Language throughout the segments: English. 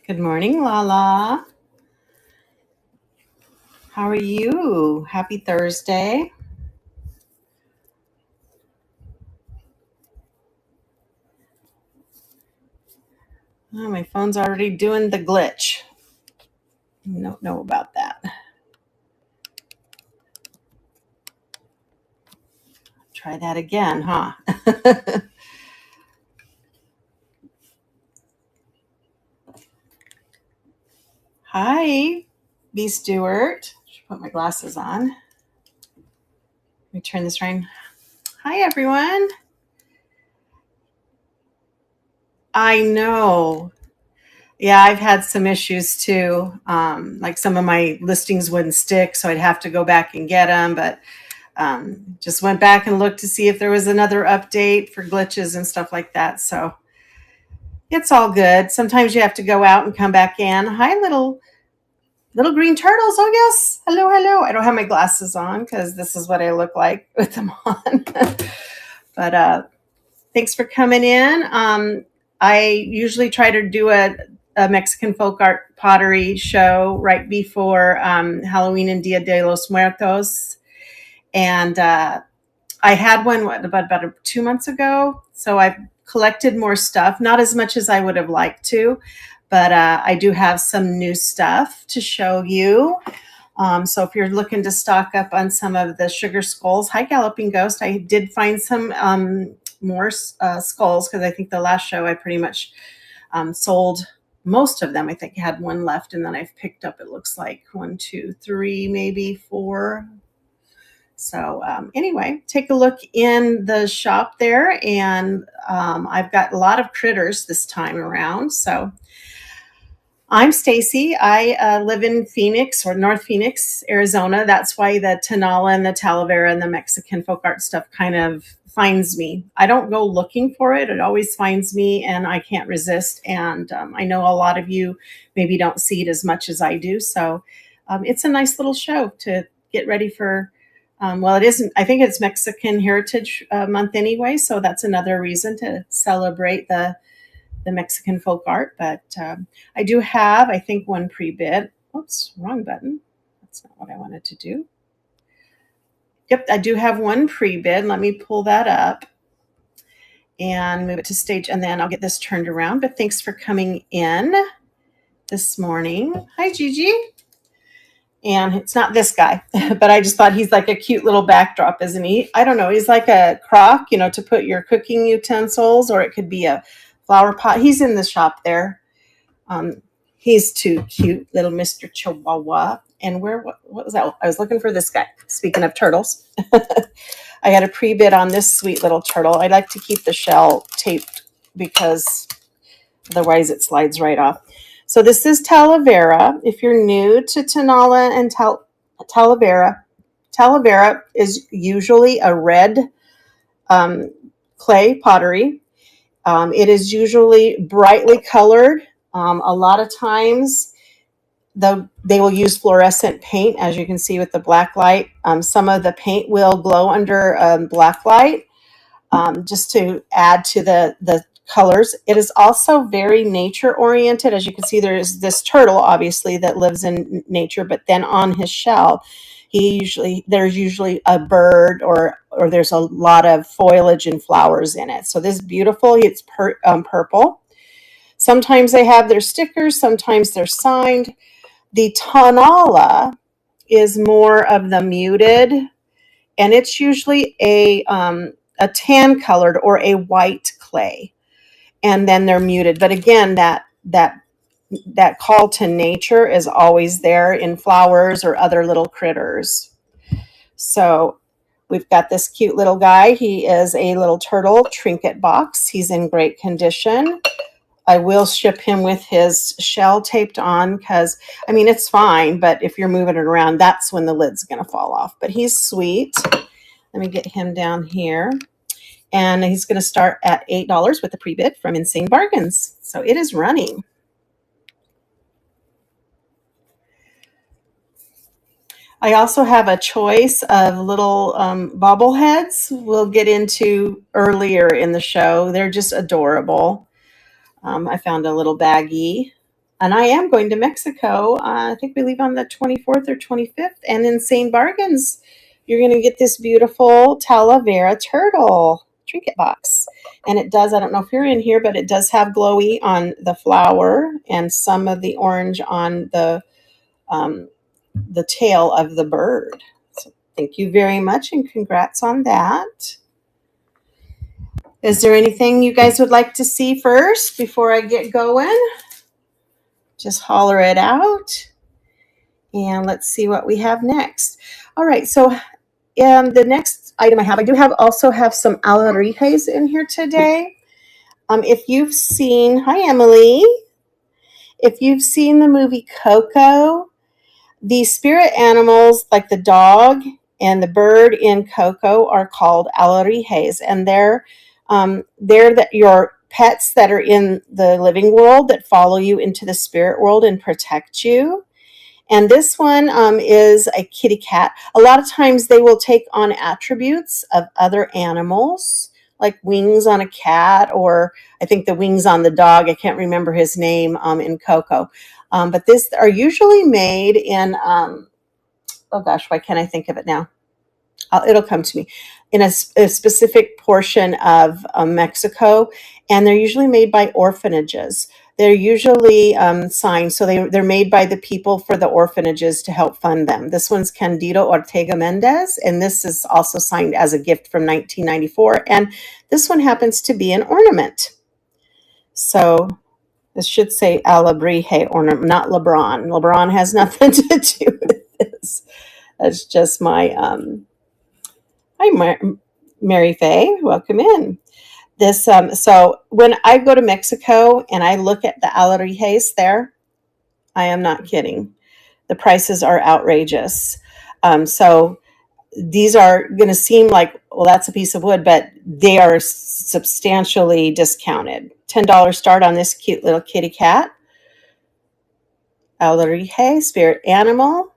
Good morning, Lala. How are you? Happy Thursday. Oh, my phone's already doing the glitch. Don't know about that. Try that again, huh? Hi, B. Stewart. Should put my glasses on. Let me turn this around. Hi, everyone. I know. Yeah, I've had some issues too. Like some of my listings wouldn't stick, so I'd have to go back and get them. But just went back and looked to see if there was another update for glitches and stuff like that. So it's all good. Sometimes you have to go out and come back in. Hi, little green turtles. Oh yes, hello, hello. I don't have my glasses on because this is what I look like with them on. But thanks for coming in. I usually try to do a Mexican folk art pottery show right before Halloween and Dia de los Muertos, and I had one about 2 months ago. So I've collected more stuff, not as much as I would have liked to, but I do have some new stuff to show you. So if you're looking to stock up on some of the sugar skulls, hi Galloping Ghost. I did find some more skulls because I think the last show I pretty much sold most of them. I think I had one left, and then I've picked up, it looks like 1, 2, 3, maybe 4. So anyway, take a look in the shop there, and I've got a lot of critters this time around. So I'm Stacy. I live in Phoenix, or North Phoenix, Arizona. That's why the Tonala and the Talavera and the Mexican folk art stuff kind of finds me. I don't go looking for it. It always finds me, and I can't resist. And I know a lot of you maybe don't see it as much as I do. So it's a nice little show to get ready for. Well, it isn't. I think it's Mexican Heritage Month anyway, so that's another reason to celebrate the Mexican folk art. But I do have, I think, one pre-bid. Oops, wrong button. That's not what I wanted to do. Yep, I do have one pre-bid. Let me pull that up and move it to stage, and then I'll get this turned around. But thanks for coming in this morning. Hi, Gigi. And it's not this guy, but I just thought he's like a cute little backdrop, isn't he? I don't know. He's like a crock, to put your cooking utensils, or it could be a flower pot. He's in the shop there. He's too cute, little Mr. Chihuahua. And what was that? I was looking for this guy. Speaking of turtles, I had a pre-bid on this sweet little turtle. I like to keep the shell taped because otherwise it slides right off. So this is Talavera. If you're new to Tonala and Talavera is usually a red clay pottery. It is usually brightly colored. A lot of times they will use fluorescent paint, as you can see with the black light. Some of the paint will glow under black light just to add to the colors. It is also very nature oriented. As you can see, there is this turtle, obviously, that lives in nature, but then on his shell, there's usually a bird or there's a lot of foliage and flowers in it. So this is beautiful. It's purple. Sometimes they have their stickers, sometimes they're signed. The Tonala is more of the muted, and it's usually a tan colored or a white clay, and then they're muted. But again, that call to nature is always there in flowers or other little critters. So we've got this cute little guy. He is a little turtle trinket box. He's in great condition. I will ship him with his shell taped on because, it's fine, but if you're moving it around, that's when the lid's going to fall off. But he's sweet. Let me get him down here. And he's going to start at $8 with a pre-bid from Insane Bargains. So it is running. I also have a choice of little bobbleheads we'll get into earlier in the show. They're just adorable. I found a little baggie And I am going to Mexico. I think we leave on the 24th or 25th. And Insane Bargains, you're going to get this beautiful Talavera turtle trinket box. And it does, I don't know if you're in here, but it does have glowy on the flower and some of the orange on the tail of the bird. So thank you very much and congrats on that. Is there anything you guys would like to see first before I get going? Just holler it out. And let's see what we have next. All right, so the next item I do also have some alebrijes in here today. If you've seen, hi Emily, if you've seen the movie Coco, the spirit animals like the dog and the bird in Coco are called alebrijes, and they're your pets that are in the living world that follow you into the spirit world and protect you. And this one is a kitty cat. A lot of times they will take on attributes of other animals, like wings on a cat, or I think the wings on the dog. I can't remember his name in Coco. But these are usually made in, oh gosh, why can't I think of it now? It'll come to me, in a specific portion of Mexico, and they're usually made by orphanages. They're usually signed, so they're made by the people for the orphanages to help fund them. This one's Candido Ortega Mendez, and this is also signed as a gift from 1994, and this one happens to be an ornament. So this should say Alebrije ornament, not LeBron. LeBron has nothing to do with this. That's just my... Hi, Mary Faye. Welcome in. This so when I go to Mexico and I look at the alebrijes there, I am not kidding. The prices are outrageous. So these are going to seem like, well, that's a piece of wood, but they are substantially discounted. $10 start on this cute little kitty cat. Alebrije, spirit animal,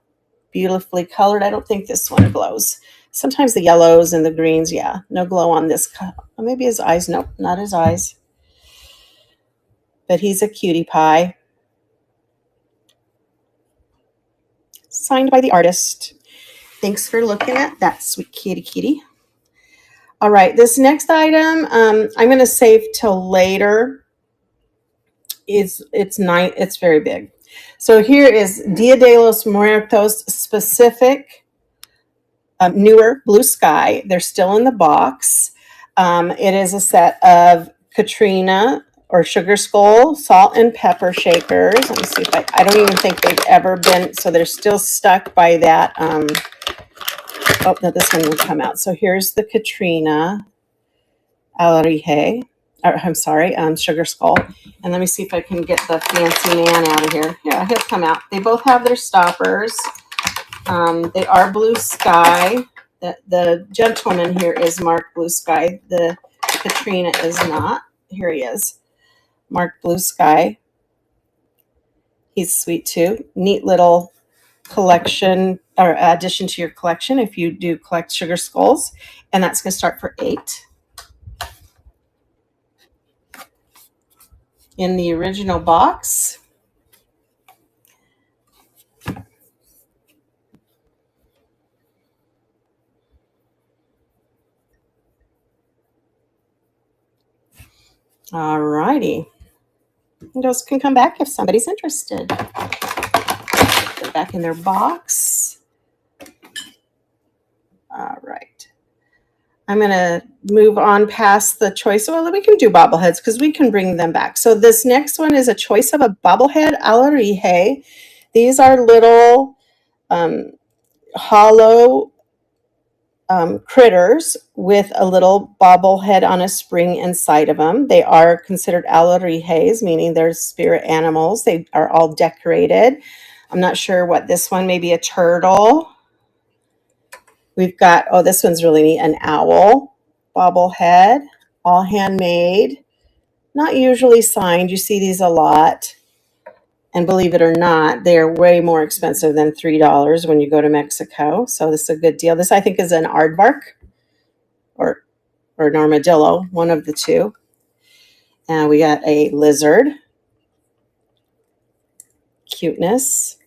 beautifully colored. I don't think this one glows. Sometimes the yellows and the greens, yeah, no glow on this. Maybe his eyes. Nope, not his eyes. But he's a cutie pie. Signed by the artist. Thanks for looking at that, sweet kitty. All right, this next item I'm going to save till later. It's very big. So here is Dia de los Muertos specific. Newer blue sky. They're still in the box. It is a set of Katrina or Sugar Skull salt and pepper shakers. Let me see if I don't even think they've ever been, so they're still stuck by that. Oh, no, this one will come out. So here's the Katrina Alebrije. I'm sorry, Sugar Skull. And let me see if I can get the fancy man out of here. Yeah, he'll come out. They both have their stoppers. They are blue sky. The gentleman here is marked blue sky. The Katrina is not. Here he is, marked blue sky. He's sweet too. Neat little collection or addition to your collection if you do collect Sugar Skulls. And that's going to start for $8. In the original box. All righty. Those can come back if somebody's interested. Put it back in their box. All right. I'm going to move on past the choice. Well, we can do bobbleheads because we can bring them back. So this next one is a choice of a bobblehead alebrije. These are little hollow critters with a little bobblehead on a spring inside of them. They are considered alebrijes, meaning they're spirit animals. They are all decorated. I'm not sure what this one, maybe a turtle. We've got, oh, this one's really neat, an owl bobblehead, all handmade, not usually signed. You see these a lot. And believe it or not, they are way more expensive than $3 when you go to Mexico. So this is a good deal. This, I think, is an aardvark or an armadillo, one of the two. And we got a lizard. cuteness.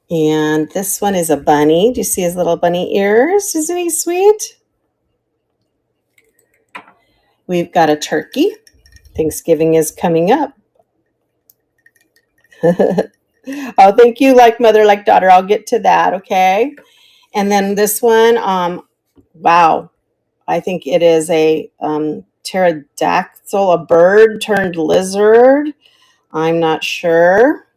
And this one is a bunny. Do you see his little bunny ears? Isn't he sweet? We've got a turkey. Thanksgiving is coming up. Oh, thank you, like mother, like daughter. I'll get to that, okay? And then this one, wow, I think it is a pterodactyl, a bird turned lizard. I'm not sure.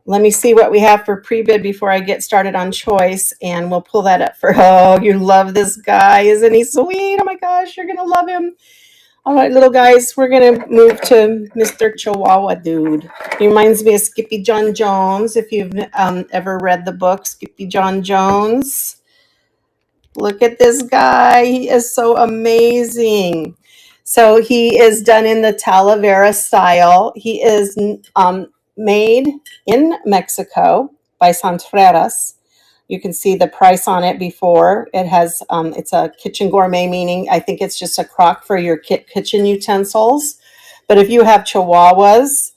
Let me see what we have for pre-bid before I get started on choice, and we'll pull that up for, oh, you love this guy. Isn't he sweet? Oh my gosh, you're going to love him. All right, little guys, we're going to move to Mr. Chihuahua Dude. He reminds me of Skippy John Jones, if you've ever read the book, Skippy John Jones. Look at this guy. He is so amazing. So he is done in the Talavera style. He is made in Mexico by Santreras. You can see the price on it before. It has, it's a kitchen gourmet, meaning I think it's just a crock for your kitchen utensils. But if you have Chihuahuas,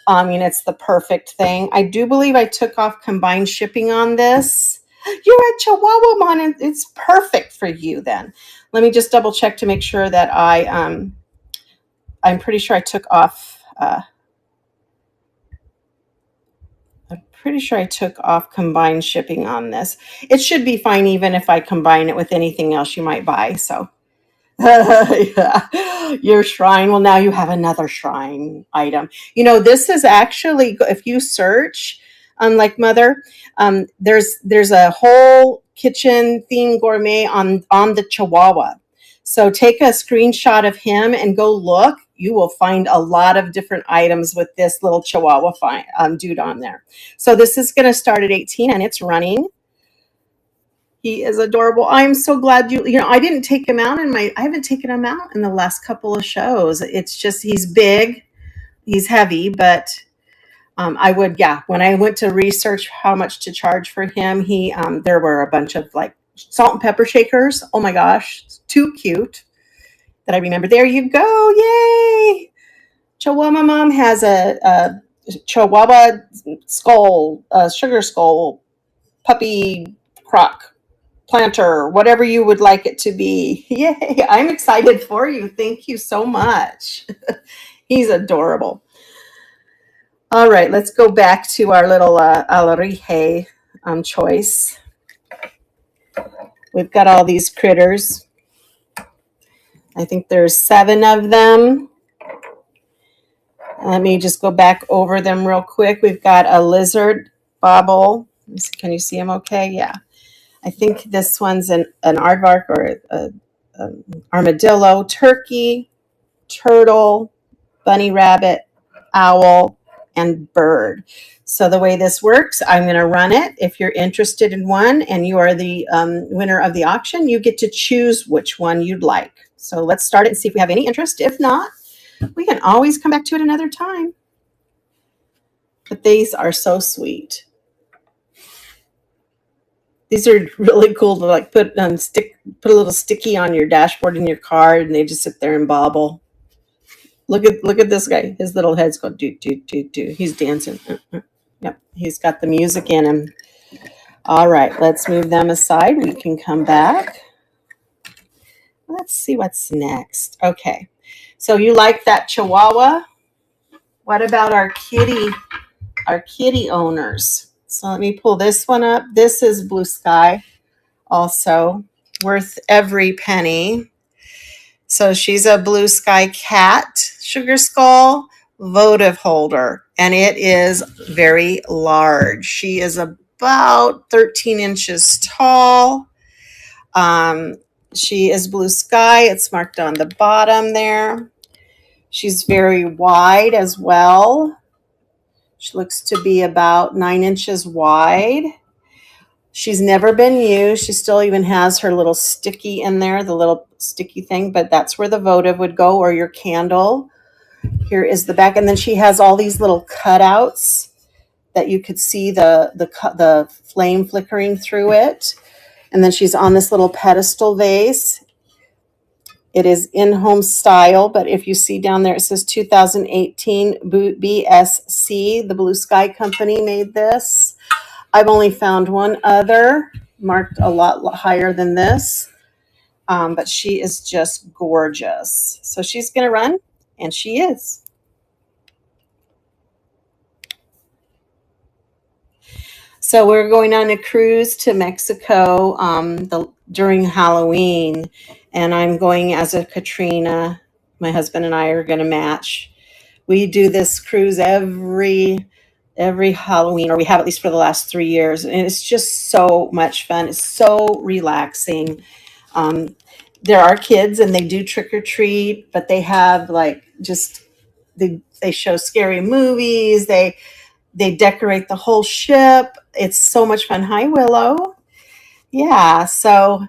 it's the perfect thing. I do believe I took off combined shipping on this. You're a Chihuahua mom, and it's perfect for you then. Let me just double check to make sure that I'm pretty sure I took off, combined shipping on this. It should be fine even if I combine it with anything else you might buy. So yeah. Your shrine. Well, now you have another shrine item. This is actually, if you search, unlike mother, there's a whole kitchen theme gourmet on the Chihuahua. So take a screenshot of him and go look. You will find a lot of different items with this little Chihuahua dude on there. So this is going to start at 18 and it's running. He is adorable. I'm so glad I didn't take him out I haven't taken him out in the last couple of shows. It's just, he's big, he's heavy, but I would, when I went to research how much to charge for him, there were a bunch of like salt and pepper shakers. Oh my gosh, too cute that I remember. There you go. Yay. Chihuahua Mom has a Chihuahua skull, sugar skull, puppy crock, planter, whatever you would like it to be. Yay. I'm excited for you. Thank you so much. He's adorable. All right, let's go back to our little Alarije choice. We've got all these critters. I think there's 7 of them. Let me just go back over them real quick. We've got a lizard bobble. Can you see him okay? Yeah. I think this one's an aardvark or an armadillo, turkey, turtle, bunny rabbit, owl, and bird. So the way this works, I'm going to run it. If you're interested in one and you are the winner of the auction, you get to choose which one you'd like. So let's start it and see if we have any interest. If not, we can always come back to it another time. But these are so sweet. These are really cool to like put a little sticky on your dashboard in your car, and they just sit there and bobble. Look at this guy. His little head's go do do do do. He's dancing. Yep, he's got the music in him. All right, let's move them aside. We can come back. Let's see what's next. Okay, so you like that Chihuahua? What about our kitty owners? So let me pull this one up. This is Blue Sky, also worth every penny. So she's a Blue Sky cat, sugar skull, votive holder, and it is very large. She is about 13 inches tall. She is Blue Sky. It's marked on the bottom there. She's very wide as well. She looks to be about 9 inches wide. She's never been used. She still even has her little sticky in there, the little sticky thing, but that's where the votive would go, or your candle. Here is the back. And then she has all these little cutouts that you could see the flame flickering through it. And then she's on this little pedestal vase. It is in-home style, but if you see down there, it says 2018 BSC. The Blue Sky Company made this. I've only found one other marked a lot higher than this, but she is just gorgeous. So she's going to run, and she is. So we're going on a cruise to Mexico during Halloween, and I'm going as a Katrina. My husband and I are going to match. We do this cruise every Halloween, or we have at least for the last 3 years, and it's just so much fun. It's so relaxing. Um, there are kids, and they do trick or treat, but they have like just they show scary movies. They decorate the whole ship. It's so much fun. Hi, Willow. Yeah. So,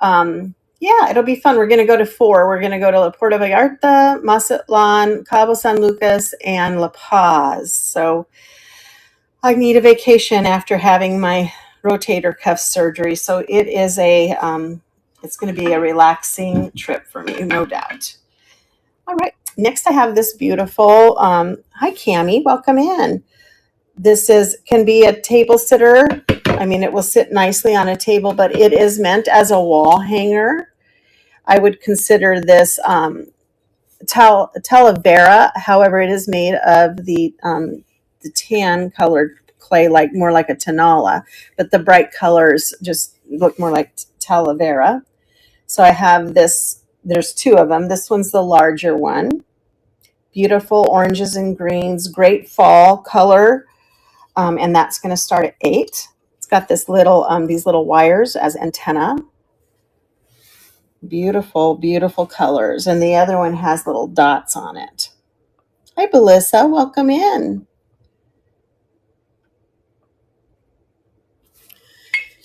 yeah, it'll be fun. We're going to go to four. We're going to go to La Puerto Vallarta, Mazatlan, Cabo San Lucas, and La Paz. So I need a vacation after having my rotator cuff surgery. So it's going to be a relaxing trip for me, no doubt. All right. Next, I have this beautiful, hi, Cami, welcome in. This can be a table sitter. I mean, it will sit nicely on a table, but it is meant as a wall hanger. I would consider this Talavera. However, it is made of the tan colored clay, like more like a Tanala, but the bright colors just look more like Talavera. So I have this. There's two of them. This one's the larger one. Beautiful oranges and greens, great fall color. And that's going to start at 8. It's got these little wires as antenna. Beautiful, beautiful colors. And the other one has little dots on it. Hi, Belissa. Welcome in.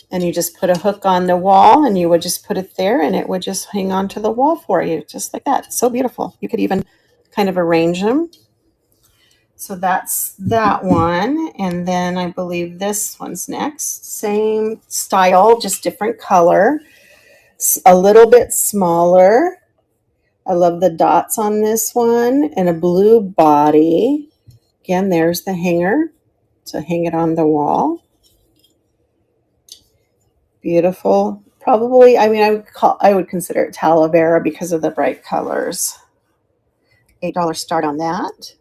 And you just put a hook on the wall, and you would just put it there, and it would just hang onto the wall for you, just like that. It's so beautiful. You could even kind of arrange them. So that's that one. And then I believe this one's next. Same style, just different color. A little bit smaller. I love the dots on this one. And a blue body. Again, there's the hanger to hang it on the wall. Beautiful. Probably, I mean, I would consider it Talavera because of the bright colors. $8 start on that.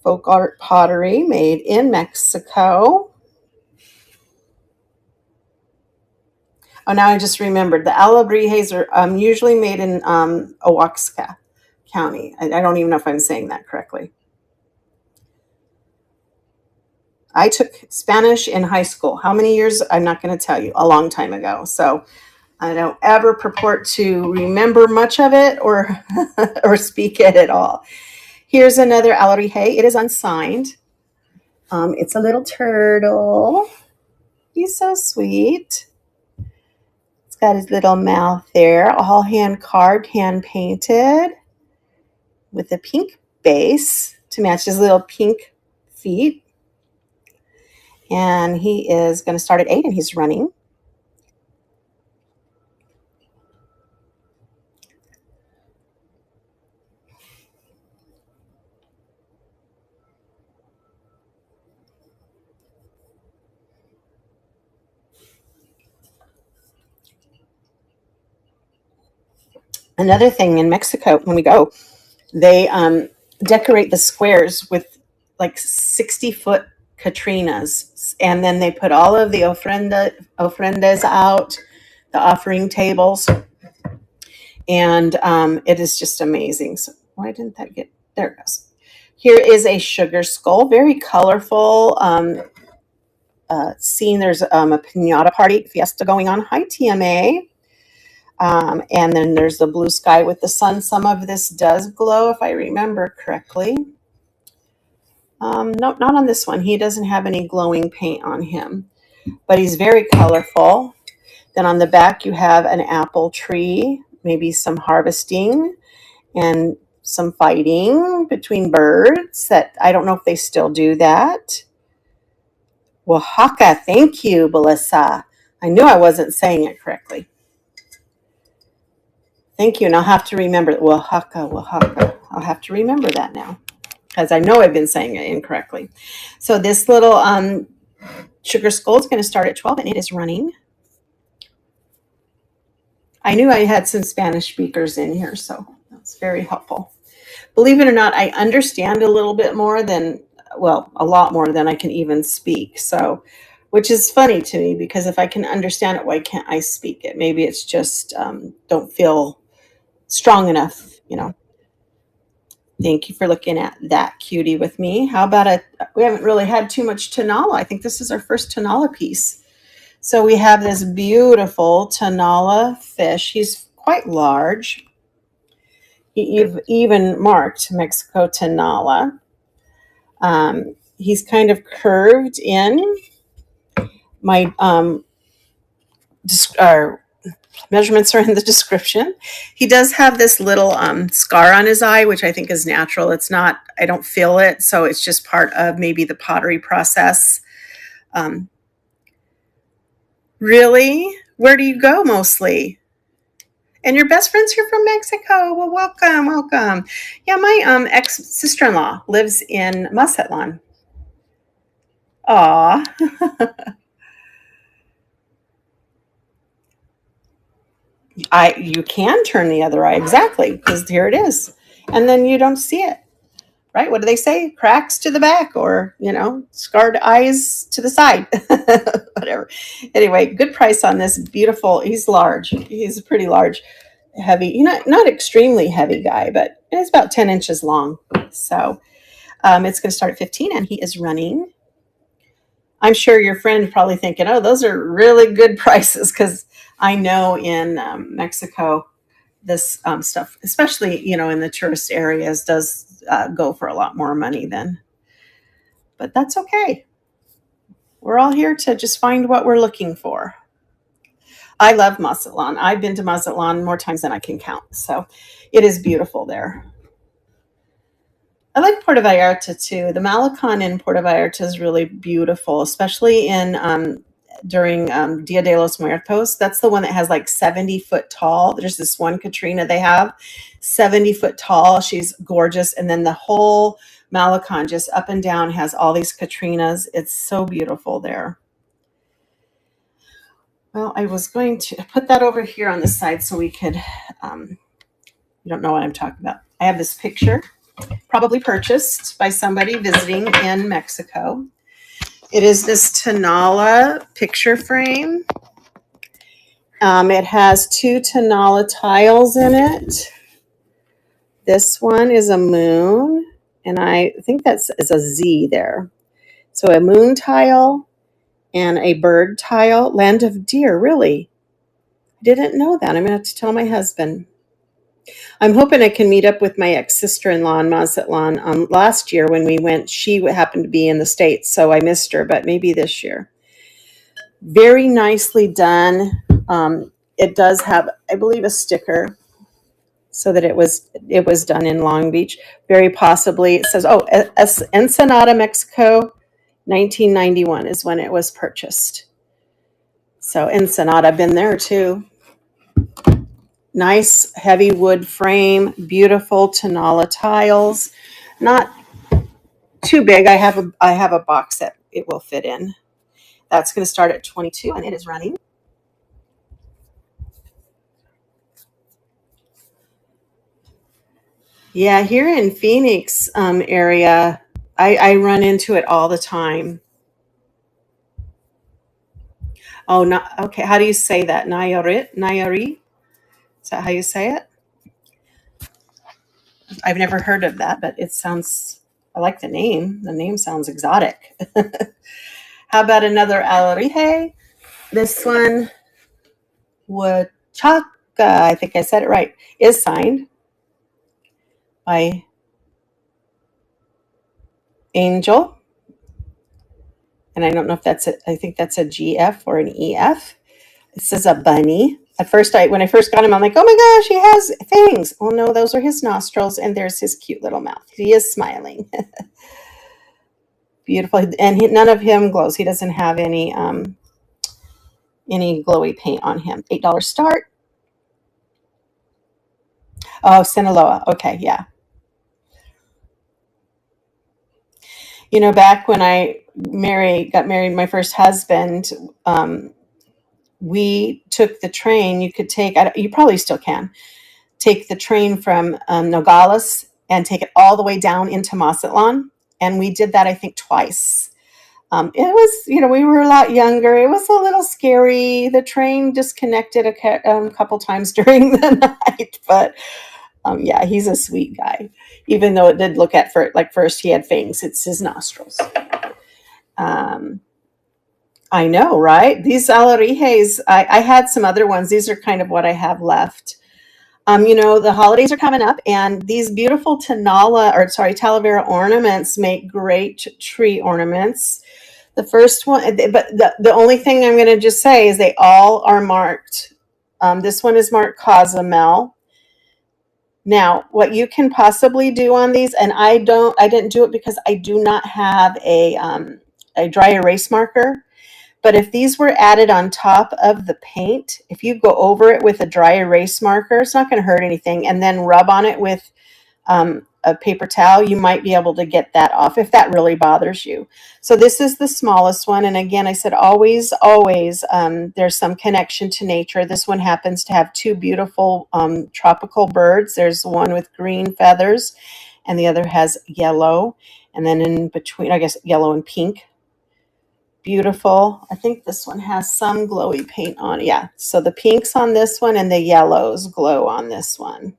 Folk art pottery made in Mexico. Oh, now I just remembered. The alebrijes are usually made in Oaxaca County. I don't even know if I'm saying that correctly. I took Spanish in high school. How many years? I'm not going to tell you. A long time ago. So I don't ever purport to remember much of it or or speak it at all. Here's another alebrije. It is unsigned. It's a little turtle. He's so sweet. It's got his little mouth there, all hand carved, hand painted, with a pink base to match his little pink feet. And he is going to start at 8, and he's running. Another thing in Mexico, when we go, they decorate the squares with like 60-foot Katrinas, and then they put all of the ofrendas out, the offering tables, and it is just amazing. So why didn't that get there? It goes. Here is a sugar skull, very colorful. Scene. There's a pinata party fiesta going on. Hi, TMA. And then there's the blue sky with the sun. Some of this does glow, if I remember correctly. No, not on this one. He doesn't have any glowing paint on him, but he's very colorful. Then on the back, you have an apple tree, maybe some harvesting and some fighting between birds. That I don't know if they still do that. Oaxaca, thank you, Belissa. I knew I wasn't saying it correctly. Thank you. And I'll have to remember Oaxaca, Oaxaca. I'll have to remember that now because I know I've been saying it incorrectly. So this little sugar skull is going to start at 12 and it is running. I knew I had some Spanish speakers in here, so that's very helpful. Believe it or not, I understand a little bit more than, well, a lot more than I can even speak. So, which is funny to me because if I can understand it, why can't I speak it? Maybe it's just don't feel strong enough, you know. Thank you for looking at that cutie with me. How about we haven't really had too much Tanala. I think this is our first Tanala piece. So we have this beautiful Tanala fish. He's quite large. He even marked Mexico Tanala. He's kind of curved in. My measurements are in the description. He does have this little scar on his eye, which I think is natural. It's not, I don't feel it. So it's just part of maybe the pottery process. Really? Where do you go mostly? And your best friend's here from Mexico. Well, welcome, welcome. Yeah, my ex-sister-in-law lives in Mazatlan. Aw. You can turn the other eye, exactly, because here it is. And then you don't see it, right? What do they say? Cracks to the back or, scarred eyes to the side, whatever. Anyway, good price on this beautiful, he's large. He's a pretty large, heavy, not extremely heavy guy, but it's about 10 inches long. So it's going to start at 15 and he is running. I'm sure your friend probably thinking, oh, those are really good prices because I know in Mexico, this stuff, especially, in the tourist areas, does go for a lot more money then. But that's okay. We're all here to just find what we're looking for. I love Mazatlan. I've been to Mazatlan more times than I can count. So it is beautiful there. I like Puerto Vallarta too. The Malecon in Puerto Vallarta is really beautiful, especially in during Dia de los Muertos. That's the one that has like 70-foot tall. There's this one Katrina they have, 70-foot tall. She's gorgeous. And then the whole Malecon just up and down has all these Katrinas. It's so beautiful there. Well, I was going to put that over here on the side so we could, you don't know what I'm talking about. I have this picture, probably purchased by somebody visiting in Mexico. It is this Tanala picture frame. It has 2 Tanala tiles in it. This one is a moon, and I think that's a Z there. So a moon tile and a bird tile. Land of Deer, really? I didn't know that. I'm going to have to tell my husband. I'm hoping I can meet up with my ex-sister-in-law in Mazatlan. Last year when we went, she happened to be in the States, so I missed her, but maybe this year. Very nicely done. It does have, I believe, a sticker so that it was done in Long Beach. Very possibly, it says, Ensenada, Mexico, 1991 is when it was purchased. So Ensenada, I've been there too. Nice heavy wood frame, beautiful Tanala tiles. Not too big. I have a box that it will fit in. That's going to start at 22 and it is running. Yeah, here in Phoenix area, I run into it all the time. Oh, not okay. How do you say that? Nayarit? Is that how you say it? I've never heard of that, but it sounds, I like the name. The name sounds exotic. How about another Alarihe? This one, Huachaca, I think I said it right, is signed by Angel. And I don't know if I think that's a GF or an EF. It says a bunny. At first, when I first got him, I'm like, oh my gosh, he has fangs. Oh no, those are his nostrils, and there's his cute little mouth. He is smiling. Beautiful, and none of him glows. He doesn't have any glowy paint on him. $8 start. Oh, Sinaloa. Okay, yeah. Back when I got married, my first husband, um, we took the train. You could take, you probably still can, take the train from Nogales and take it all the way down into Mazatlan. And we did that, I think, twice. It was, we were a lot younger. It was a little scary. The train disconnected a couple times during the night, but yeah, he's a sweet guy. Even though it did look at first he had fangs, it's his nostrils. Um, I know, right? These alarijes, I had some other ones. These are kind of what I have left. The holidays are coming up, and these beautiful Talavera ornaments make great tree ornaments. The first one, but the only thing I'm going to just say is they all are marked. This one is marked Cozumel. Now, what you can possibly do on these, and I didn't do it because I do not have a dry erase marker. But if these were added on top of the paint, if you go over it with a dry erase marker, it's not going to hurt anything, and then rub on it with a paper towel, you might be able to get that off if that really bothers you. So this is the smallest one. And again, I said always, always, there's some connection to nature. This one happens to have two beautiful tropical birds. There's one with green feathers and the other has yellow. And then in between, I guess, yellow and pink. Beautiful. I think this one has some glowy paint on it. Yeah. So the pinks on this one and the yellows glow on this one.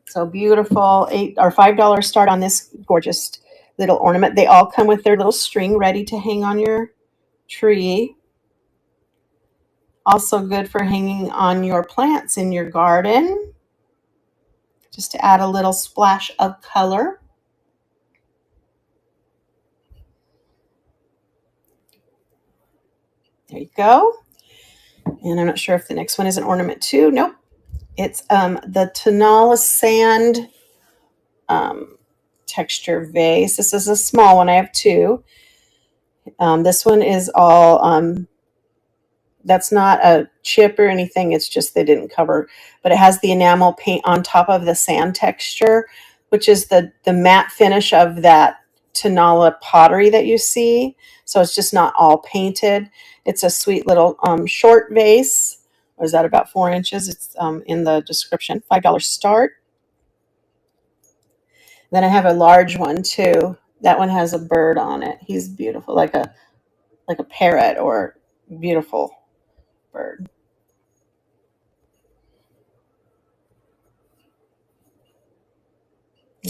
So beautiful. $8 or $5 start on this gorgeous little ornament. They all come with their little string ready to hang on your tree. Also good for hanging on your plants in your garden, just to add a little splash of color. There you go. And I'm not sure if the next one is an ornament too. Nope. It's the Tonala sand texture vase. This is a small one. I have two. This one is all, that's not a chip or anything. It's just they didn't cover, but it has the enamel paint on top of the sand texture, which is the matte finish of that Tonala pottery that you see. So it's just not all painted. It's a sweet little short vase. Or is that about 4 inches? It's in the description. $5 start. Then I have a large one too. That one has a bird on it. He's beautiful, like a parrot or beautiful bird.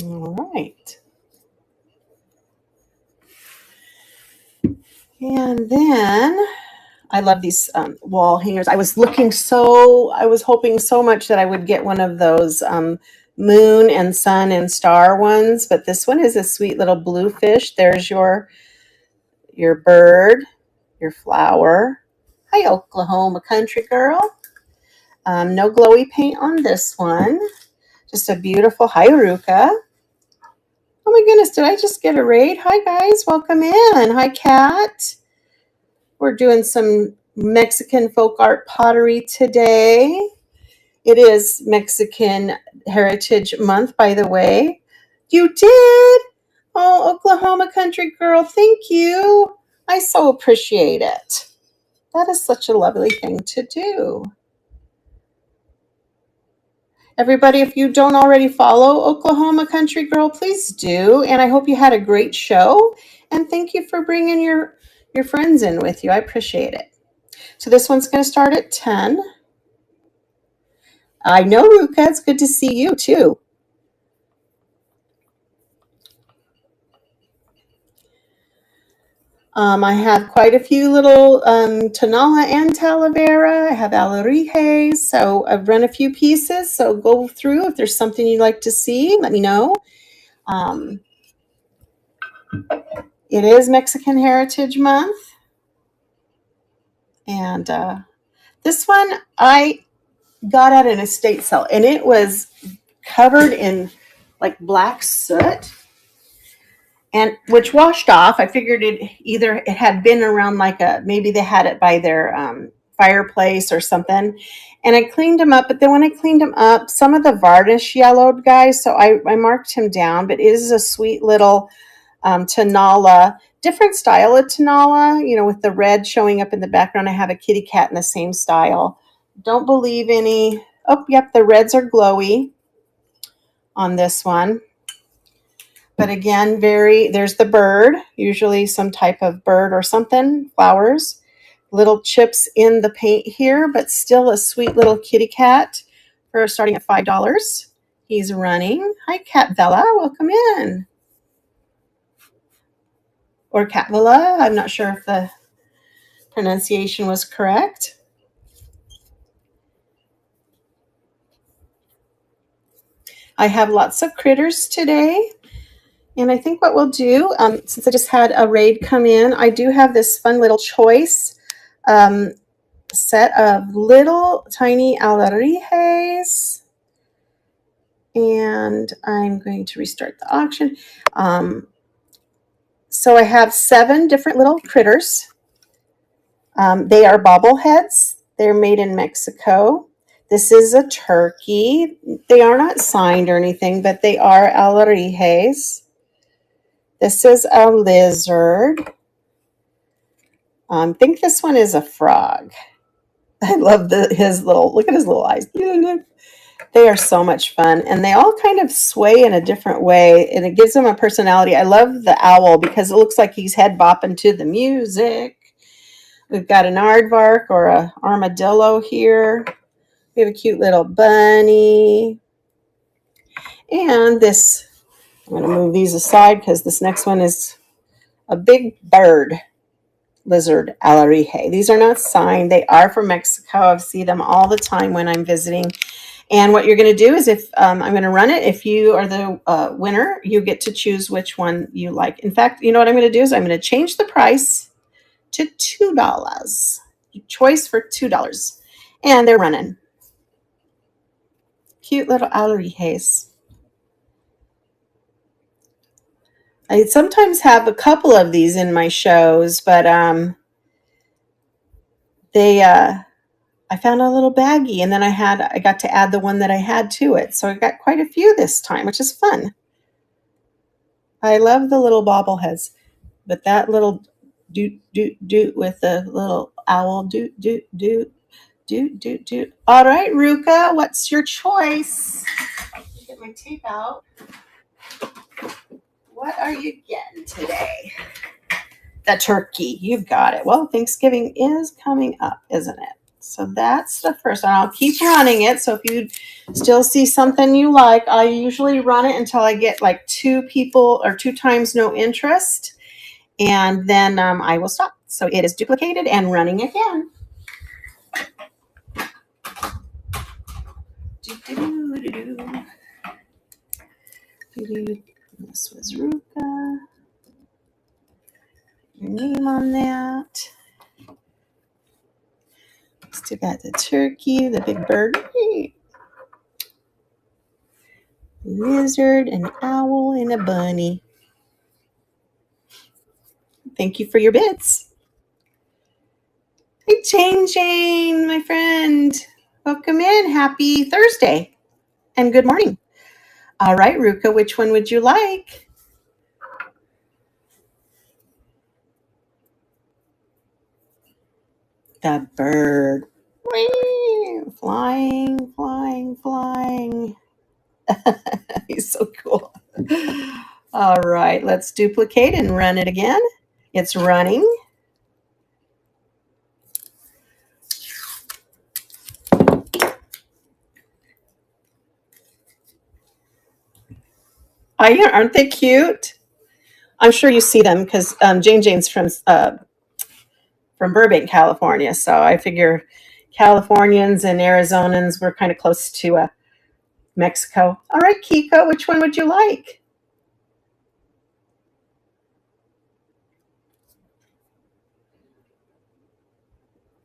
All right. And then I love these wall hangers. I was hoping so much that I would get one of those moon and sun and star ones, but this one is a sweet little blue fish. There's your bird, your flower. Hi, Oklahoma country girl. No glowy paint on this one. Just a beautiful Ruka. Oh my goodness, did I just get a raid? Hi guys, welcome in. Hi Kat. We're doing some Mexican folk art pottery today. It is Mexican Heritage Month, by the way. You did? Oh, Oklahoma country girl, thank you. I so appreciate it. That is such a lovely thing to do. Everybody, if you don't already follow Oklahoma Country Girl, please do. And I hope you had a great show. And thank you for bringing your friends in with you. I appreciate it. So this one's going to start at 10. I know, Ruka. It's good to see you, too. I have quite a few little Tonala and Talavera. I have Alarijes. So I've run a few pieces. So go through. If there's something you'd like to see, let me know. It is Mexican Heritage Month. And this one I got at an estate sale. And it was covered in like black soot. And which washed off. I figured it had been around maybe they had it by their fireplace or something. And I cleaned him up, but then when I cleaned him up, some of the varnish yellowed, guys. So I marked him down, but it is a sweet little Tanala, different style of Tanala, with the red showing up in the background. I have a kitty cat in the same style. Don't believe any. Oh, yep, the reds are glowy on this one. But again, there's the bird, usually some type of bird or something, flowers. Little chips in the paint here, but still a sweet little kitty cat for starting at $5. He's running. Hi, Cat Vella. Welcome in. Or Cat Vella. I'm not sure if the pronunciation was correct. I have lots of critters today. And I think what we'll do, since I just had a raid come in, I do have this fun little choice set of little tiny alarijes. And I'm going to restart the auction. So I have 7 different little critters. They are bobbleheads. They're made in Mexico. This is a turkey. They are not signed or anything, but they are alarijes. This is a lizard. I think this one is a frog. I love look at his little eyes. They are so much fun, and they all kind of sway in a different way, and it gives them a personality. I love the owl because it looks like he's head bopping to the music. We've got an aardvark or an armadillo here. We have a cute little bunny. And this, I'm going to move these aside because this next one is a big bird. Lizard alarije. These are not signed. They are from Mexico. I see them all the time when I'm visiting. And what you're going to do is if I'm going to run it, if you are the winner, you get to choose which one you like. In fact, you know what I'm going to do is I'm going to change the price to $2. Choice for $2. And they're running. Cute little alarijes. I sometimes have a couple of these in my shows, but I found a little baggie, and then I got to add the one that I had to it. So I got quite a few this time, which is fun. I love the little bobbleheads, but that little doot doot doot with the little owl doot doot doot doot doot doot. All right, Ruka, what's your choice? Get my tape out. What are you getting today? The turkey. You've got it. Well, Thanksgiving is coming up, isn't it? So that's the first one. I'll keep running it. So if you still see something you like, I usually run it until I get like 2 people or 2 times no interest. And then I will stop. So it is duplicated and running again. This was Ruka. Your name on that. Still got the turkey, the big bird, lizard, an owl, and a bunny. Thank you for your bits. Hey, Jane, my friend. Welcome in. Happy Thursday and good morning. All right, Ruka, which one would you like? The bird. Flying, flying, flying. He's so cool. All right, let's duplicate and run it again. It's running. Aren't they cute? I'm sure you see them because Jane's from Burbank, California. So I figure Californians and Arizonans were kind of close to Mexico. All right, Kiko, which one would you like?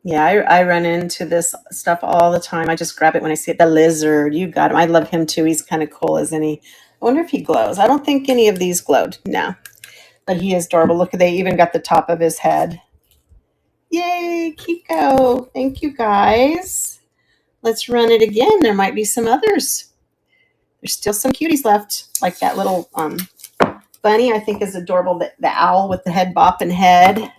Yeah, I run into this stuff all the time. I just grab it when I see it. The lizard, you got him. I love him too. He's kind of cool, isn't he? I wonder if he glows. I don't think any of these glowed. No, but he is adorable. Look, they even got the top of his head. Yay, Kiko. Thank you, guys. Let's run it again. There might be some others. There's still some cuties left, like that little bunny I think is adorable, the owl with the head bopping head.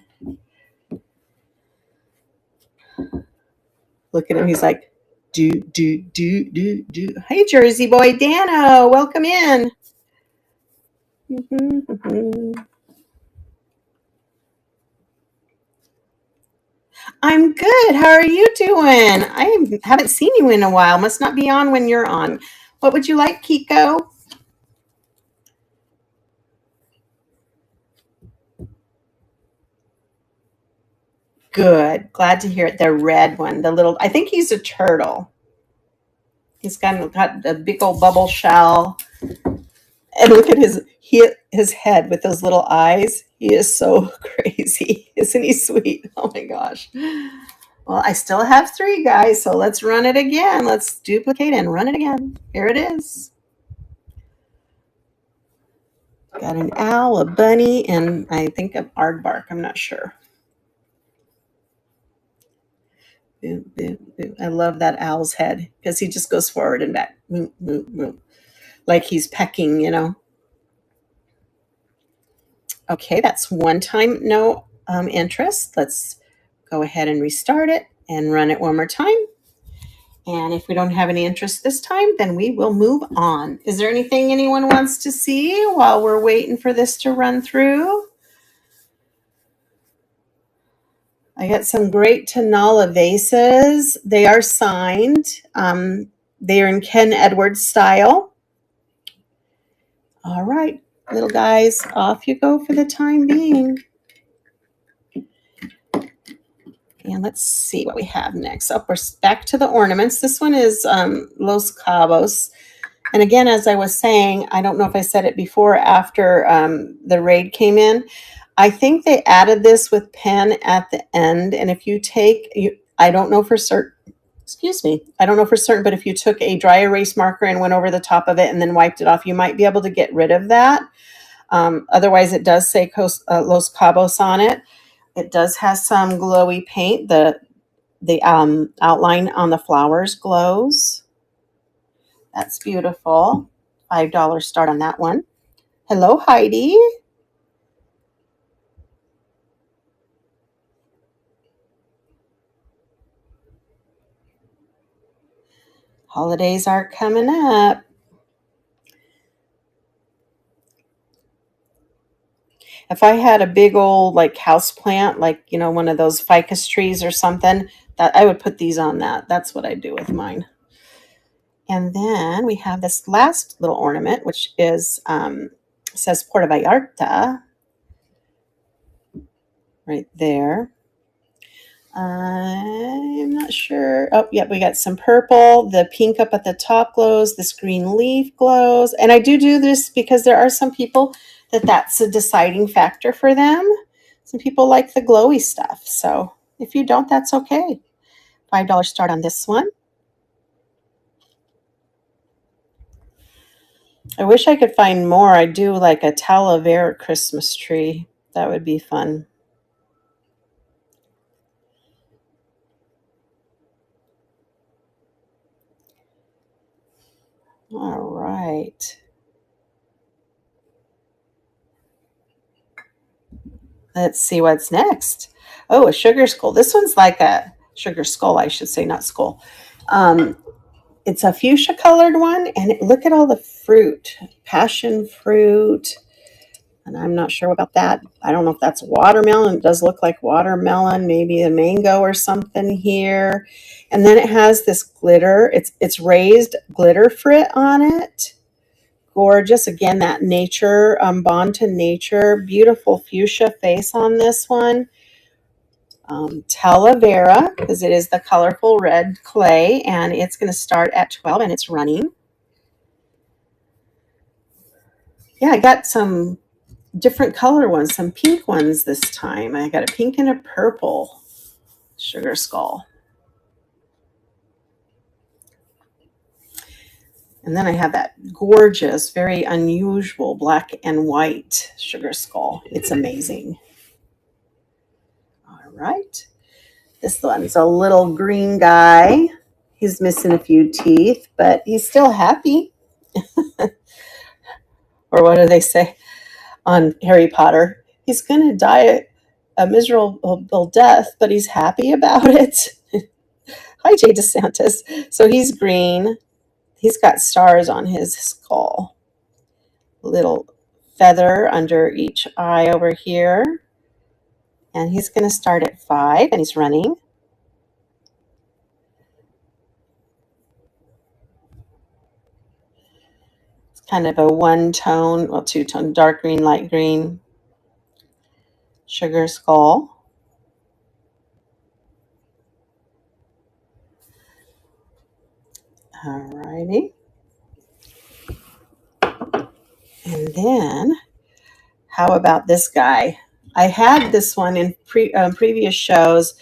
Look at him. He's like, do, do, do, do, do. Hey, Jersey boy, Dano, welcome in. I'm good. How are you doing? I haven't seen you in a while. Must not be on when you're on. What would you like, Kiko? Good. Glad to hear it. The red one, the little, I think he's a turtle. He's got a big old bubble shell. And look at his head with those little eyes. He is so crazy. Isn't he sweet? Oh my gosh. Well, I still have 3 guys, so let's run it again. Let's duplicate and run it again. Here it is. Got an owl, a bunny, and I think an aardvark. I'm not sure. Boom, boom, boom. I love that owl's head because he just goes forward and back. Boom, boom, boom. Like he's pecking, you know. Okay, that's one time no interest. Let's go ahead and restart it and run it one more time. And if we don't have any interest this time, then we will move on. Is there anything anyone wants to see while we're waiting for this to run through? I got some great Tanala vases. They are signed. They are in Ken Edwards style. All right, little guys, off you go for the time being. And let's see what we have next. Oh, we're back to the ornaments. This one is Los Cabos. And again, as I was saying, I don't know if I said it before or after the raid came in. I think they added this with pen at the end. And if you take, I don't know for certain, I don't know for certain, but if you took a dry erase marker and went over the top of it and then wiped it off, you might be able to get rid of that. Otherwise, it does say Los Cabos on it. It does have some glowy paint. The outline on the flowers glows. That's beautiful. $5 start on that one. Hello, Heidi. Holidays are coming up. If I had a big old like house plant, like, you know, one of those ficus trees or something, that I would put these on that. That's what I do with mine. And then we have this last little ornament, which is says Puerto Vallarta right there. I'm not sure. Oh, yeah, we got some purple. The pink up at the top glows. This green leaf glows. And I do this because there are some people that's a deciding factor for them. Some people like the glowy stuff. So if you don't, that's okay. $5 start on this one. I wish I could find more. I do like a Talavera Christmas tree. That would be fun. All right. Let's see what's next. Oh, a sugar skull. This one's like a sugar skull, I should say, not skull. It's a fuchsia colored one, and look at all the fruit. Passion fruit. And I'm not sure about that. I don't know if that's watermelon. It does look like watermelon, maybe a mango or something here. And then it has this glitter. It's raised glitter frit on it. Gorgeous. Again, that nature, bond to nature. Beautiful fuchsia face on this one. Talavera, because it is the colorful red clay, and it's going to start at 12 and it's running. Yeah, I got some different color ones, some pink ones this time. I got a pink and a purple sugar skull. And then I have that gorgeous, very unusual black and white sugar skull. It's amazing. All right. This one's a little green guy. He's missing a few teeth, but he's still happy. Or what do they say on Harry Potter? He's going to die a miserable death, but he's happy about it. Hi, Jay DeSantis. So he's green. He's got stars on his skull. Little feather under each eye over here. And he's going to start at 5, and he's running. It's kind of a one-tone, well, two-tone, dark green, light green, sugar skull. Alrighty. And then, how about this guy? I had this one in previous shows,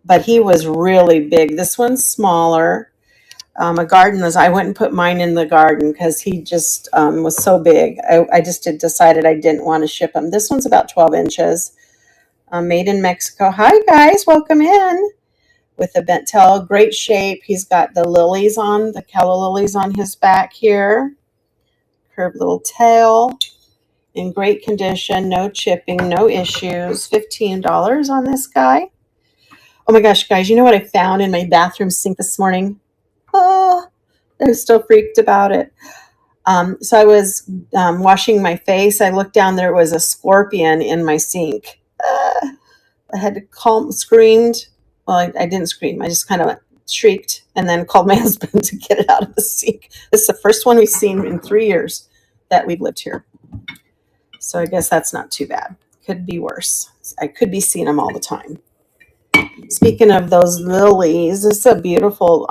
but he was really big. This one's smaller. A garden was, I went and put mine in the garden because he just was so big. I just decided I didn't want to ship him. This one's about 12 inches. Made in Mexico. Hi, guys. Welcome in. With a bent tail. Great shape. He's got the lilies on, the calla lilies on his back here. Curved little tail. In great condition. No chipping. No issues. $15 on this guy. Oh my gosh, guys. You know what I found in my bathroom sink this morning? Oh, I'm still freaked about it. So I was washing my face. I looked down. There was a scorpion in my sink. I had to screamed. Well, I didn't scream. I just kind of shrieked and then called my husband to get it out of the sink. This is the first one we've seen in 3 years that we've lived here. So I guess that's not too bad. Could be worse. I could be seeing them all the time. Speaking of those lilies, this is a beautiful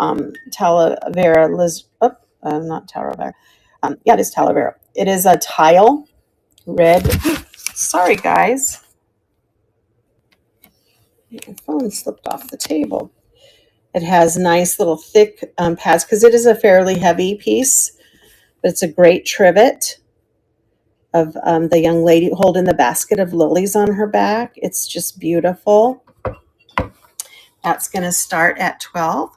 Talavera. Not Talavera. Yeah, it is Talavera. It is a tile red. Sorry, guys. My phone slipped off the table. It has nice little thick pads because it is a fairly heavy piece, but it's a great trivet of the young lady holding the basket of lilies on her back. It's just beautiful. That's going to start at 12,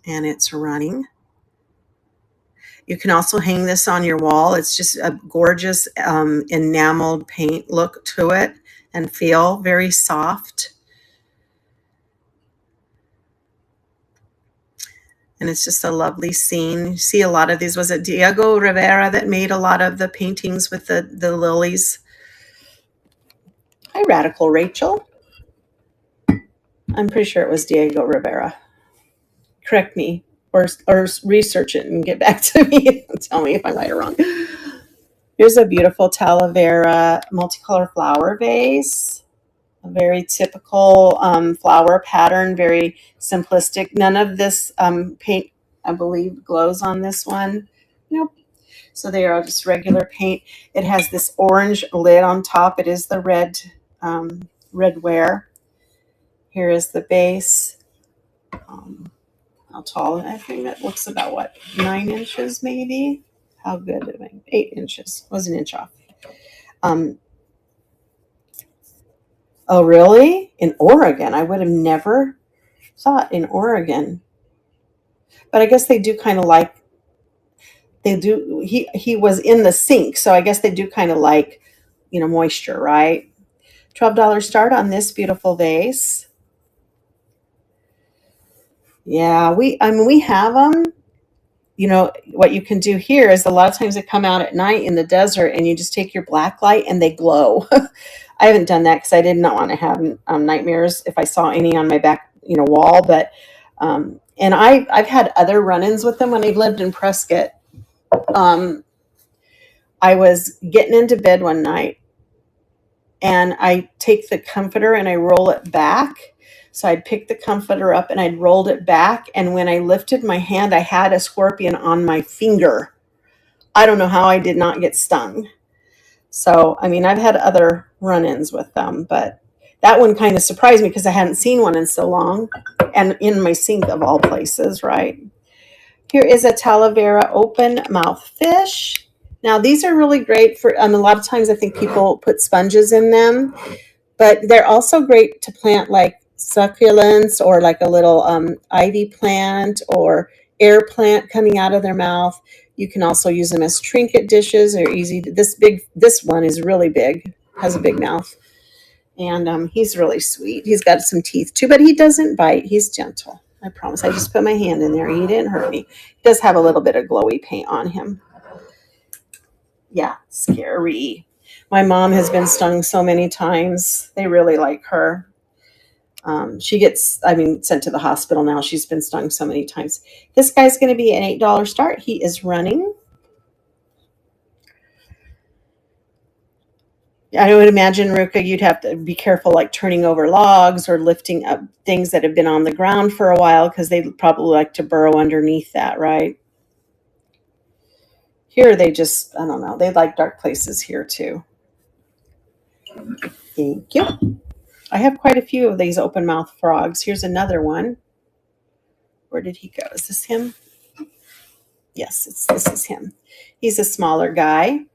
and it's running. You can also hang this on your wall. It's just a gorgeous enameled paint look to it and feel very soft. And it's just a lovely scene. You see a lot of these. Was it Diego Rivera that made a lot of the paintings with the lilies? Hi, Radical Rachel. I'm pretty sure it was Diego Rivera. Correct me or research it and get back to me and tell me if I'm right or wrong. Here's a beautiful Talavera multicolor flower vase. A very typical flower pattern, very simplistic. None of this paint, I believe, glows on this one. Nope. So they are just regular paint. It has this orange lid on top. It is the redware. Here is the base. How tall? I think that looks about, what, 9 inches maybe? How good am I? 8 inches. Was an inch off. Oh, really? In Oregon? I would have never thought in Oregon. But I guess they do kind of like, he was in the sink, so I guess they do kind of like, moisture, right? $12 start on this beautiful vase. Yeah, we have them. What you can do here is a lot of times they come out at night in the desert and you just take your black light and they glow. I haven't done that because I did not want to have nightmares if I saw any on my back, wall. But and I've had other run-ins with them when I've lived in Prescott. I was getting into bed one night and I take the comforter and I roll it back. So I'd pick the comforter up and I'd rolled it back. And when I lifted my hand, I had a scorpion on my finger. I don't know how I did not get stung. So, I've had other run-ins with them, but that one kind of surprised me because I hadn't seen one in so long and in my sink of all places, right? Here is a Talavera open mouth fish. Now, these are really great for, a lot of times I think people put sponges in them, but they're also great to plant like succulents or like a little ivy plant or air plant coming out of their mouth. You can also use them as trinket dishes. They're easy. This one is really big, has a big mouth. And he's really sweet. He's got some teeth too, but he doesn't bite. He's gentle. I promise. I just put my hand in there. He didn't hurt me. He does have a little bit of glowy paint on him. Yeah, scary. My mom has been stung so many times. They really like her. She gets, sent to the hospital now. She's been stung so many times. This guy's going to be an $8 start. He is running. I would imagine, Ruka, you'd have to be careful, like turning over logs or lifting up things that have been on the ground for a while, because they probably like to burrow underneath that, right? Here, they just, I don't know. They like dark places here, too. Thank you. I have quite a few of these open mouth frogs. Here's another one. Where did he go? Is this him? Yes, this is him. He's a smaller guy.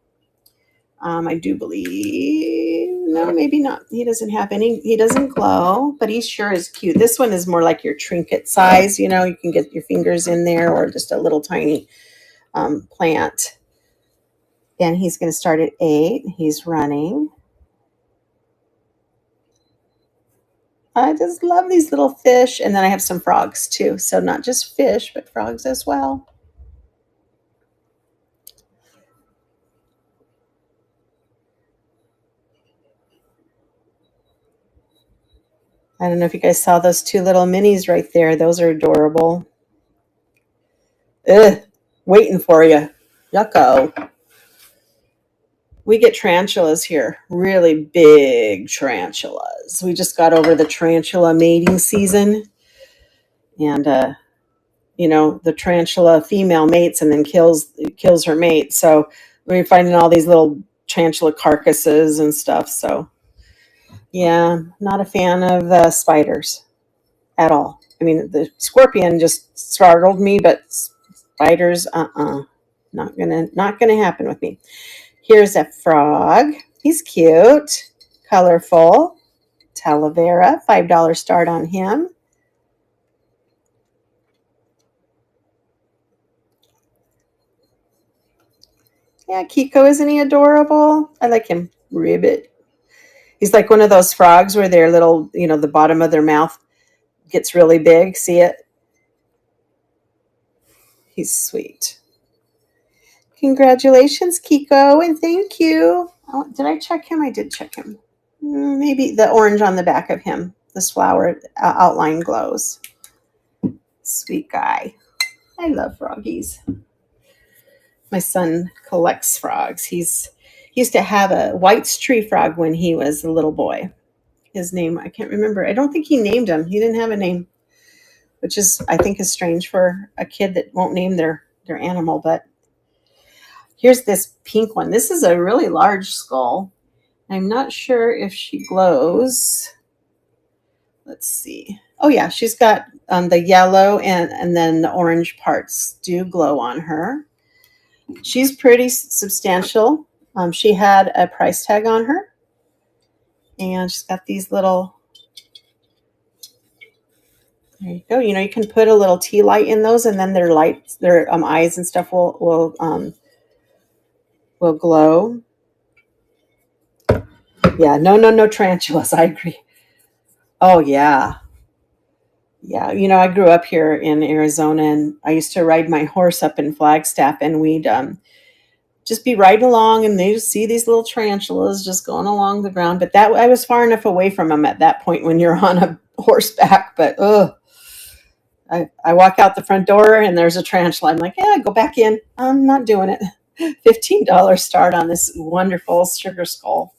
I do believe, no, maybe not. He doesn't have any, he doesn't glow, but he sure is cute. This one is more like your trinket size. You can get your fingers in there, or just a little tiny plant. And he's going to start at 8. He's running. I just love these little fish. And then I have some frogs too. So not just fish, but frogs as well. I don't know if you guys saw those 2 little minis right there. Those are adorable. Ugh, waiting for you. Yucko. We get tarantulas here, really big tarantulas. We just got over the tarantula mating season. And, the tarantula female mates and then kills her mate. So we're finding all these little tarantula carcasses and stuff. So, yeah, not a fan of spiders at all. The scorpion just startled me, but spiders, not gonna happen with me. Here's a frog. He's cute, colorful. Talavera, $5 start on him. Yeah, Kiko, isn't he adorable? I like him. Ribbit. He's like one of those frogs where their little, the bottom of their mouth gets really big. See it? He's sweet. Congratulations, Kiko, and thank you. Oh, did I check him? I did check him. Maybe the orange on the back of him, this flower outline glows. Sweet guy. I love froggies. My son collects frogs. He used to have a White's tree frog when he was a little boy. His name, I can't remember. I don't think he named him. He didn't have a name, which I think is strange for a kid that won't name their animal. But here's this pink one. This is a really large skull. I'm not sure if she glows. Let's see. Oh, yeah, she's got the yellow and then the orange parts do glow on her. She's pretty substantial. She had a price tag on her. And she's got these little, there you go. You can put a little tea light in those, and then their lights, their eyes and stuff will glow. Yeah, no tarantulas. I agree. Oh, yeah. Yeah, I grew up here in Arizona, and I used to ride my horse up in Flagstaff, and we'd just be riding along, and they just see these little tarantulas just going along the ground. But I was far enough away from them at that point when you're on a horseback. But I walk out the front door, and there's a tarantula. I'm like, yeah, go back in. I'm not doing it. $15 start on this wonderful sugar skull.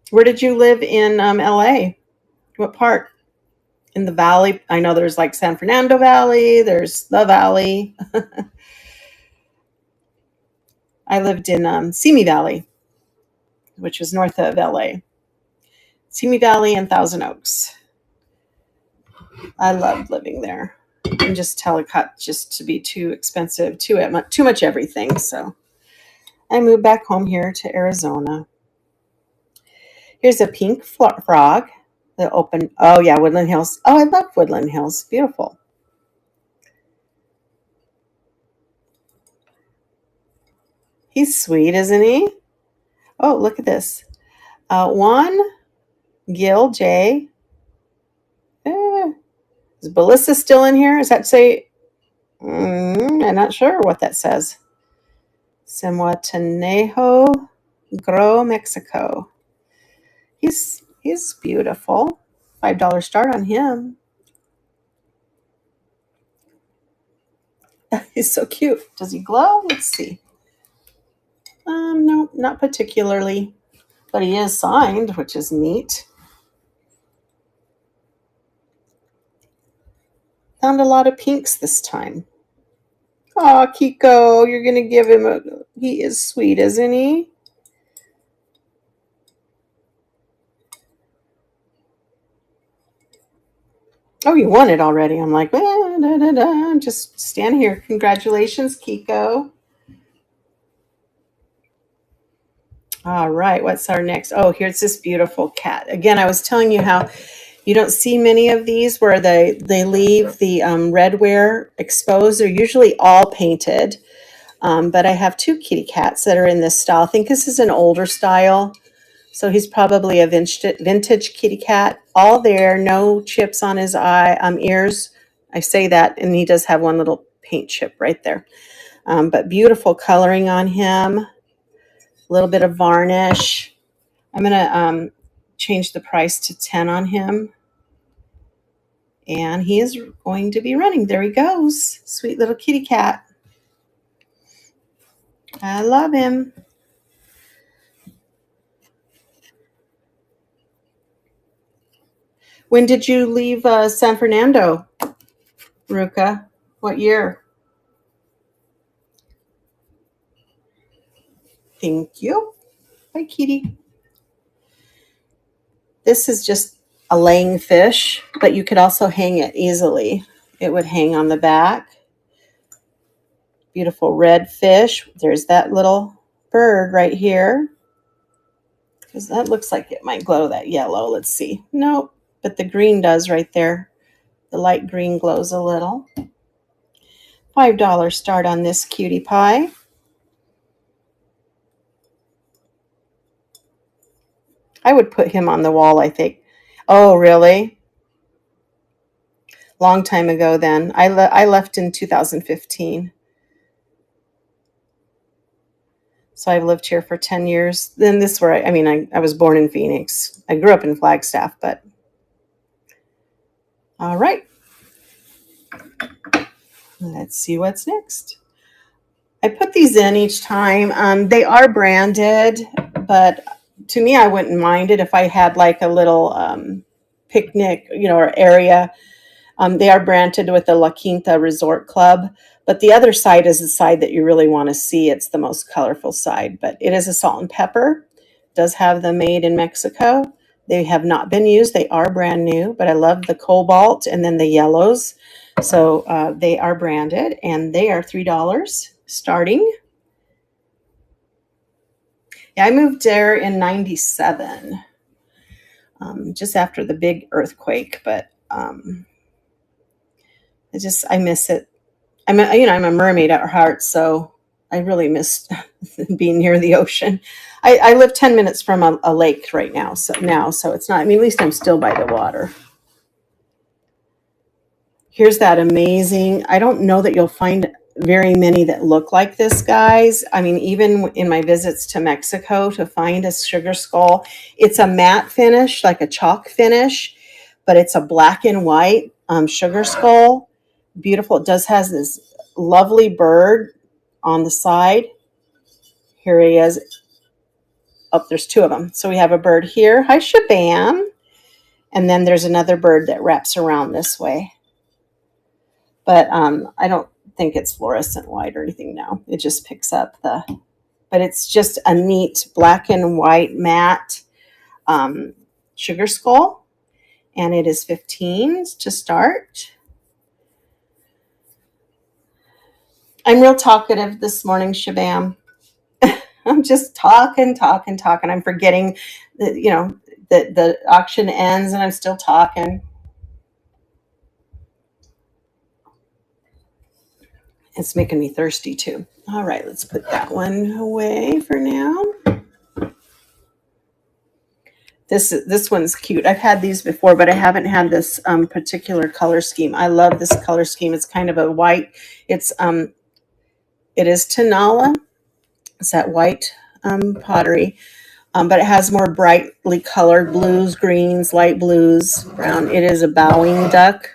Where did you live in LA? What part? In the valley? I know there's like San Fernando Valley. There's the valley. I lived in Simi Valley, which is north of LA. Simi Valley and Thousand Oaks. I loved living there. And just tell it got just to be too expensive, too much everything. So I moved back home here to Arizona. Here's a pink frog. The open. Oh yeah, Woodland Hills. Oh, I love Woodland Hills. Beautiful. He's sweet, isn't he? Oh, look at this. One Gil J. Is Belissa still in here? Does that say? I'm not sure what that says. Semuatanejo Grow, Mexico. He's beautiful. $5 start on him. He's so cute. Does he glow? Let's see. No, not particularly, but he is signed, which is neat. Found a lot of pinks this time. Aw, Kiko, you're gonna give him a. He is sweet, isn't he? Oh, you won it already. I'm like, just stand here. Congratulations, Kiko. All right, what's our next? Oh, here's this beautiful cat. Again, I was telling you how you don't see many of these where they leave the redware exposed. They're usually all painted. But I have two kitty cats that are in this style. I think this is an older style. So he's probably a vintage kitty cat. All there, no chips on his ears. I say that, and he does have one little paint chip right there. But beautiful coloring on him. A little bit of varnish. I'm going to change the price to 10 on him. And he is going to be running. There he goes. Sweet little kitty cat. I love him. When did you leave San Fernando, Ruka? What year? Thank you. Hi, kitty. This is just a laying fish, but you could also hang it easily. It would hang on the back. Beautiful red fish. There's that little bird right here. Because that looks like it might glow that yellow. Let's see. Nope, but the green does right there. The light green glows a little. $5 start on this cutie pie. I would put him on the wall, I think. Oh, really? Long time ago then. I left in 2015. So I've lived here for 10 years. Then this where I was born in Phoenix. I grew up in Flagstaff, but all right. Let's see what's next. I put these in each time. They are branded, but to me, I wouldn't mind it if I had like a little picnic, or area. They are branded with the La Quinta Resort Club, but the other side is the side that you really want to see. It's the most colorful side, but it is a salt and pepper. It does have them made in Mexico. They have not been used. They are brand new, but I love the cobalt and then the yellows. So they are branded, and they are $3 starting. Yeah, I moved there in 97, just after the big earthquake, but I miss it. I'm a mermaid at heart, so I really miss being near the ocean. I live 10 minutes from a lake right now, so it's not. At least I'm still by the water. Here's that amazing. I don't know that you'll find very many that look like this, guys. Even in my visits to Mexico, to find a sugar skull, it's a matte finish, like a chalk finish, but it's a black and white sugar skull. Beautiful. It does has this lovely bird on the side. Here he is. Oh, there's two of them. So we have a bird here. Hi, Shabam. And then there's another bird that wraps around this way. But I don't think it's fluorescent white or anything now. It just picks up but it's just a neat black and white matte sugar skull. And it is 15 to start. I'm real talkative this morning, Shabam. I'm just talking. I'm forgetting that, the auction ends and I'm still talking. It's making me thirsty too. All right, let's put that one away for now. This one's cute. I've had these before, but I haven't had this particular color scheme. I love this color scheme. It's kind of a white. It is Tanala. It's that white pottery, but it has more brightly colored blues, greens, light blues, brown. It is a bowing duck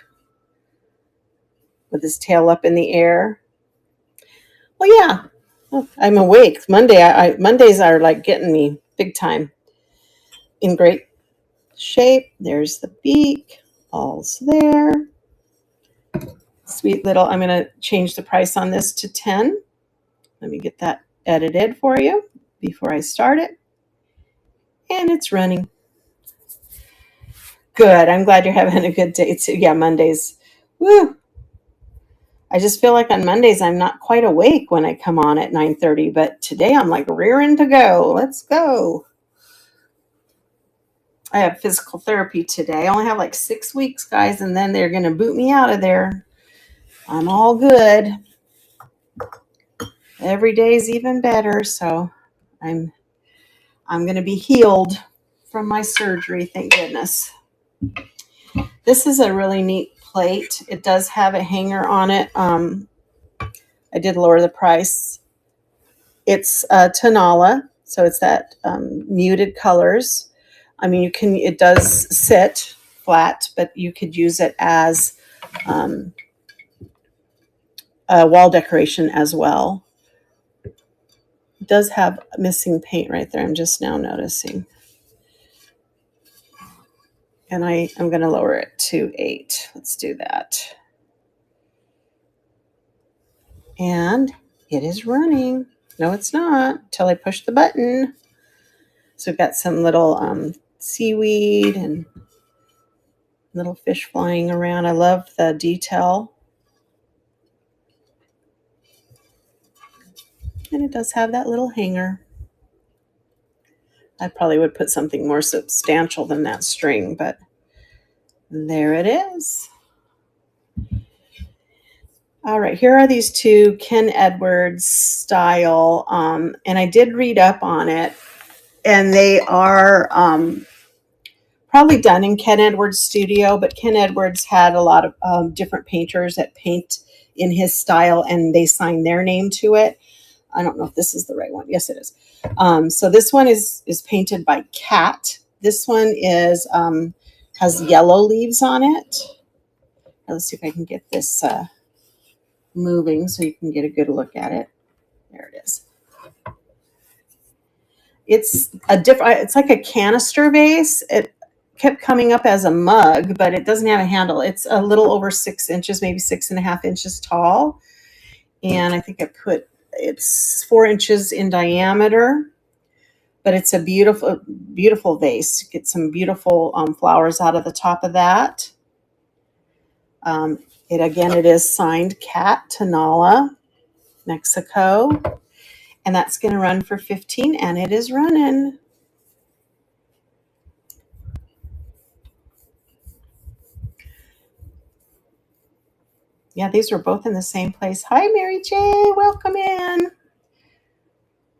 with his tail up in the air. Well, yeah, I'm awake. Mondays are like getting me big time. In great shape. There's the beak. All's there. Sweet little. I'm going to change the price on this to 10. Let me get that edited for you before I start it. And it's running. Good. I'm glad you're having a good day too. Yeah, Mondays. Woo. I just feel like on Mondays I'm not quite awake when I come on at 9:30, but today I'm like rearing to go. Let's go. I have physical therapy today. I only have like 6 weeks, guys, and then they're going to boot me out of there. I'm all good. Every day is even better, so I'm going to be healed from my surgery, thank goodness. This is a really neat plate. It does have a hanger on it. I did lower the price. It's Tanala, so it's that muted colors. I mean, it does sit flat, but you could use it as a wall decoration as well. It does have missing paint right there. I'm just now noticing. And I'm going to lower it to 8. Let's do that. And it is running. No, it's not until I push the button. So we've got some little seaweed and little fish flying around. I love the detail. And it does have that little hanger. I probably would put something more substantial than that string, but there it is. All right, here are these two Ken Edwards style, and I did read up on it, and they are probably done in Ken Edwards' studio, but Ken Edwards had a lot of different painters that paint in his style, and they sign their name to it. I don't know if this is the right one. Yes, it is. So this one is painted by Cat. This one is has yellow leaves on it. Let's see if I can get this moving so you can get a good look at it. There it is. It's like a canister vase. It kept coming up as a mug, but it doesn't have a handle. It's a little over 6 inches, maybe 6.5 inches tall. And I think it's 4 inches in diameter, but it's a beautiful, beautiful vase. Get some beautiful flowers out of the top of that. It is signed Cat Tanala, Mexico. And that's going to run for 15, and it is running. Yeah, these were both in the same place. Hi, Mary J. Welcome in.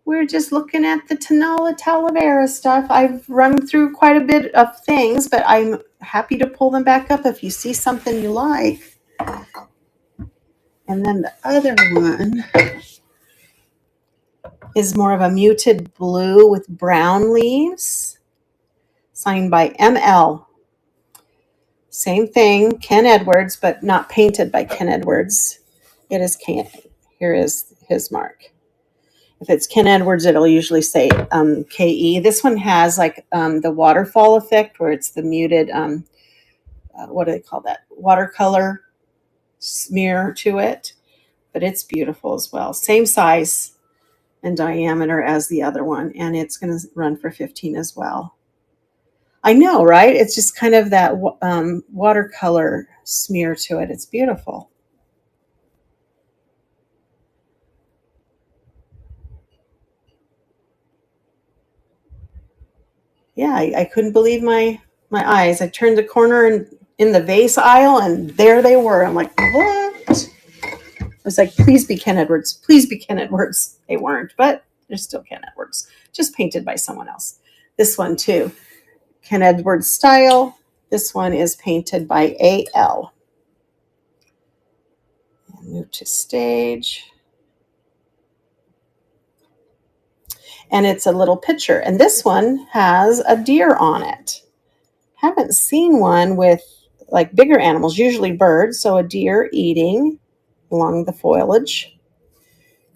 We're just looking at the Tanala Talavera stuff. I've run through quite a bit of things, but I'm happy to pull them back up if you see something you like. And then the other one is more of a muted blue with brown leaves, signed by ML. Same thing, Ken Edwards, but not painted by Ken Edwards. It is Ken. Here is his mark. If it's Ken Edwards, it'll usually say KE. This one has like the waterfall effect where it's the muted, what do they call that? Watercolor smear to it. But it's beautiful as well. Same size and diameter as the other one. And it's going to run for 15 as well. I know, right? It's just kind of that watercolor smear to it. It's beautiful. Yeah, I couldn't believe my eyes. I turned the corner and in the vase aisle, and there they were. I'm like, what? I was like, please be Ken Edwards. Please be Ken Edwards. They weren't, but they're still Ken Edwards, just painted by someone else. This one too, Ken Edwards style. This one is painted by AL. Move to stage. And it's a little picture. And this one has a deer on it. Haven't seen one with like bigger animals, usually birds. So a deer eating along the foliage.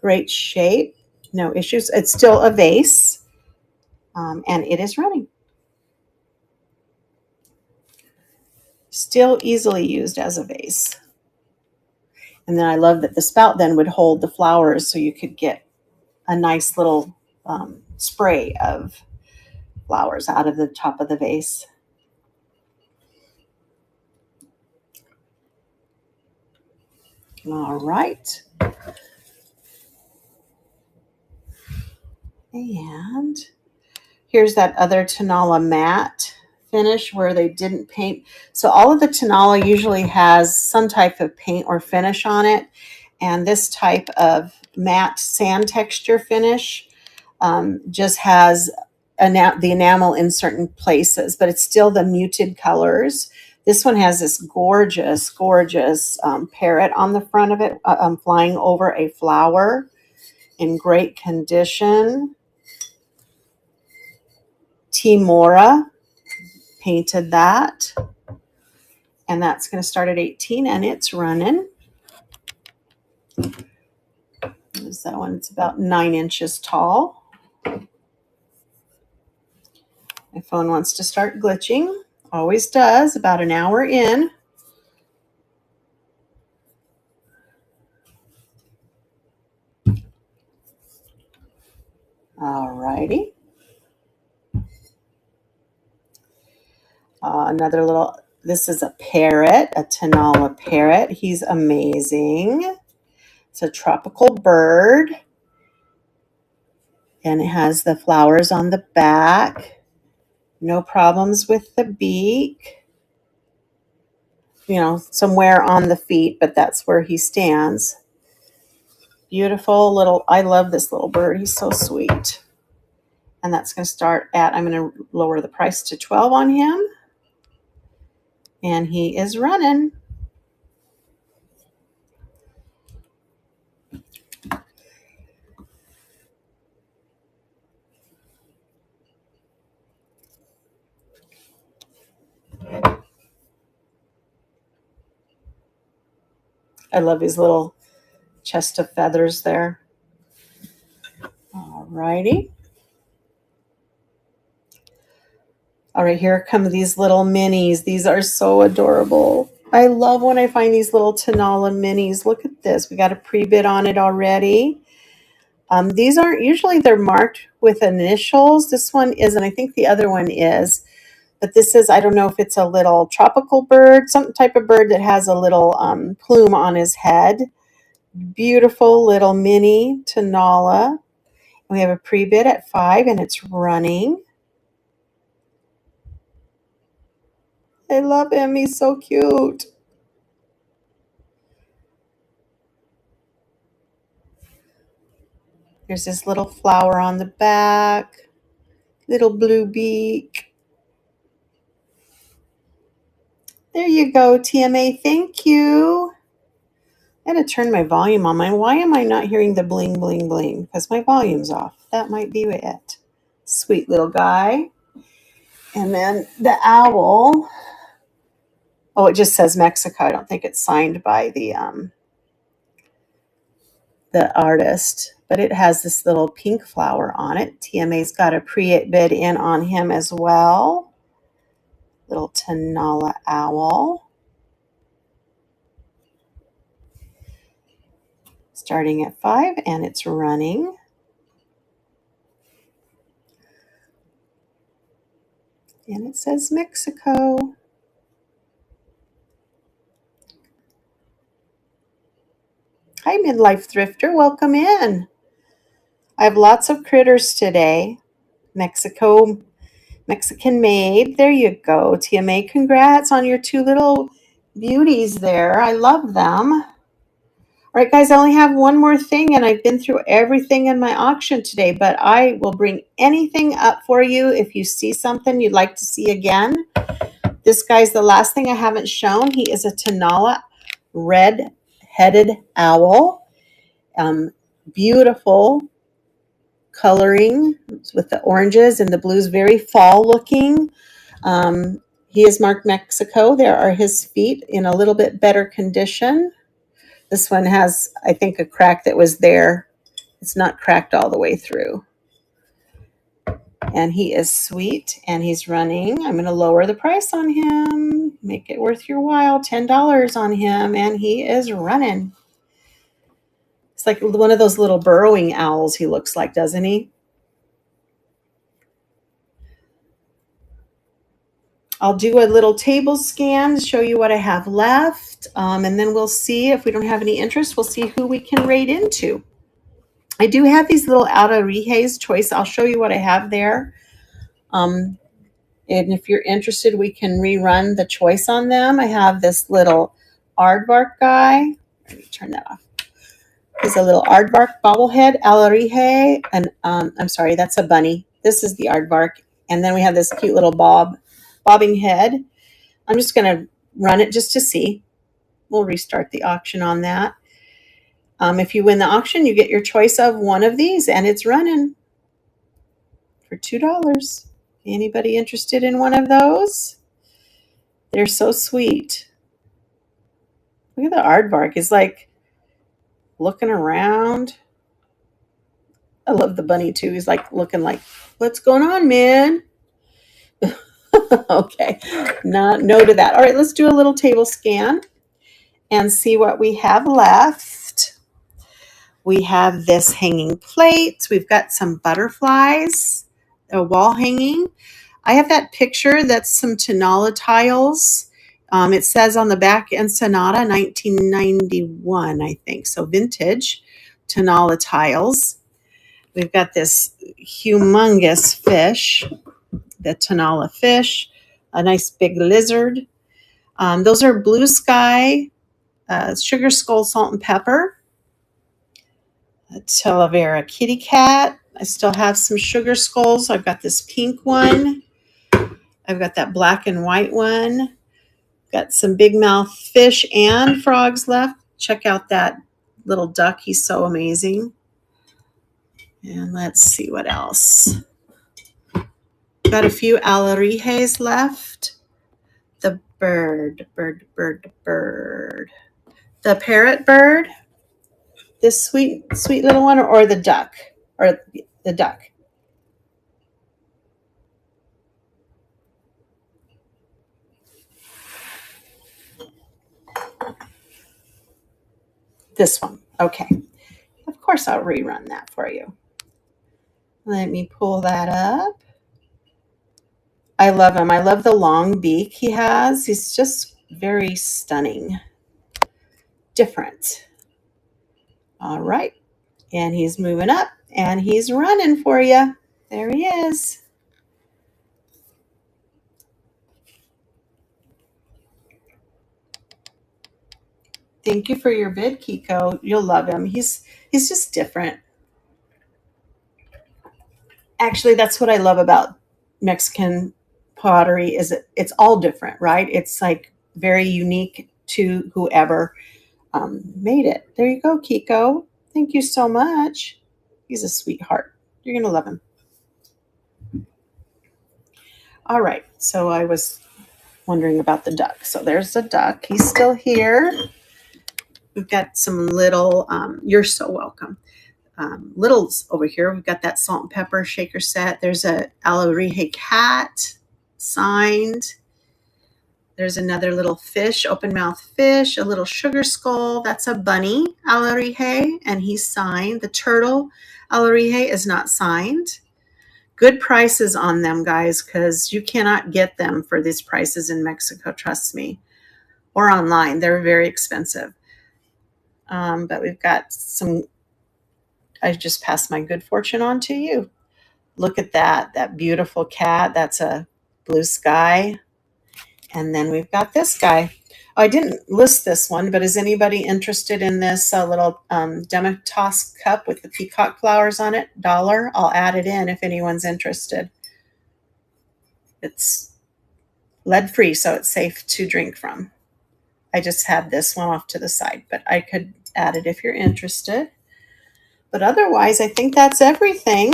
Great shape, no issues. It's still a vase, and it is running. Still easily used as a vase. And then I love that the spout then would hold the flowers so you could get a nice little spray of flowers out of the top of the vase. All right. And here's that other Tanala matte finish where they didn't paint. So all of the Tanala usually has some type of paint or finish on it. And this type of matte sand texture finish just has the enamel in certain places, but it's still the muted colors. This one has this gorgeous, gorgeous parrot on the front of it, flying over a flower in great condition. Timora painted that. And that's going to start at 18 and it's running. There's that one. It's about 9 inches tall. My phone wants to start glitching. Always does, about an hour in. All righty. Another little, this is a parrot, a Tanala parrot. He's amazing. It's a tropical bird. And it has the flowers on the back. No problems with the beak. You know, somewhere on the feet, but that's where he stands. Beautiful little, I love this little bird. He's so sweet. And that's going to start at, I'm going to lower the price to 12 on him. And he is running. I love his little chest of feathers there. All righty. All right, here come these little minis. These are so adorable. I love when I find these little Tanala minis. Look at this. We got a pre-bid on it already. These aren't, usually they're marked with initials. This one isn't. I think the other one is. But this is, I don't know if it's a little tropical bird, some type of bird that has a little plume on his head. Beautiful little mini Tanala. We have a pre-bid at 5 and it's running. I love him. He's so cute. There's this little flower on the back. Little blue beak. There you go, TMA. Thank you. I had to turn my volume on. Why am I not hearing the bling, bling, bling? Because my volume's off. That might be it. Sweet little guy. And then the owl. Oh, it just says Mexico. I don't think it's signed by the artist, but it has this little pink flower on it. TMA's got a pre-bid in on him as well. Little Tanala owl. Starting at 5 and it's running. And it says Mexico. Hi, Midlife Thrifter. Welcome in. I have lots of critters today. Mexico Mexican made. There you go, Tia May. Congrats on your two little beauties there. I love them. All right, guys, I only have one more thing, and I've been through everything in my auction today, but I will bring anything up for you if you see something you'd like to see again. This guy's the last thing I haven't shown. He is a Tanala red-headed owl. Beautiful coloring with the oranges and the blues, very fall looking. He is marked Mexico. There are his feet in a little bit better condition. This one has, I think, a crack that was there. It's not cracked all the way through. And he is sweet, and he's running. I'm going to lower the price on him, make it worth your while, $10 on him, and he is running. It's like one of those little burrowing owls he looks like, doesn't he? I'll do a little table scan to show you what I have left, and then we'll see if we don't have any interest. We'll see who we can rate into. I do have these little Alarijas choice. I'll show you what I have there. And if you're interested, we can rerun the choice on them. I have this little aardvark guy. Let me turn that off. He's a little aardvark bobblehead, Alarije, and I'm sorry, that's a bunny. This is the aardvark. And then we have this cute little bobbing head. I'm just going to run it just to see. We'll restart the auction on that. If you win the auction, you get your choice of one of these, and it's running for $2. Anybody interested in one of those? They're so sweet. Look at the aardvark. He's like looking around. I love the bunny too. He's like looking like, what's going on, man? Okay, no to that. All right, let's do a little table scan and see what we have left. We have this hanging plate. We've got some butterflies, a wall hanging. I have that picture. That's some Tanala tiles. It says on the back Ensenada 1991, I think. So vintage Tanala tiles. We've got this humongous fish, the Tanala fish, a nice big lizard. Those are blue sky, sugar skull, salt and pepper, a Talavera kitty cat. I still have some sugar skulls. I've got this pink one. I've got that black and white one. Got some big mouth fish and frogs left. Check out that little duck. He's so amazing. And let's see what else. Got a few Alarijes left. The bird. The parrot bird. This sweet little one, or the duck, or the duck. This one. Okay. Of course, I'll rerun that for you. Let me pull that up. I love him. I love the long beak he has. He's just very stunning. Different. All right. And he's moving up, and he's running for you. There he is. Thank you for your bid, Kiko. You'll love him. He's just different. Actually, that's what I love about Mexican pottery is it's all different, right? It's like very unique to whoever made it. There you go, Kiko. Thank you so much. He's a sweetheart. You're going to love him. All right. So I was wondering about the duck. So there's the duck. He's still here. We've got some little, you're so welcome. Littles over here. We've got that salt and pepper shaker set. There's a Alarije cat signed. There's another little fish, open mouth fish, a little sugar skull. That's a bunny Alarije, and he's signed. The turtle Alarije is not signed. Good prices on them, guys, because you cannot get them for these prices in Mexico, trust me, or online. They're very expensive. But we've got some, I just passed my good fortune on to you. Look at that beautiful cat. That's a blue sky. And then we've got this guy. Oh, I didn't list this one, but is anybody interested in this little Demitasse cup with the peacock flowers on it? $1. I'll add it in if anyone's interested. It's lead free, so it's safe to drink from. I just had this one off to the side, but I could add it if you're interested. But otherwise, I think that's everything.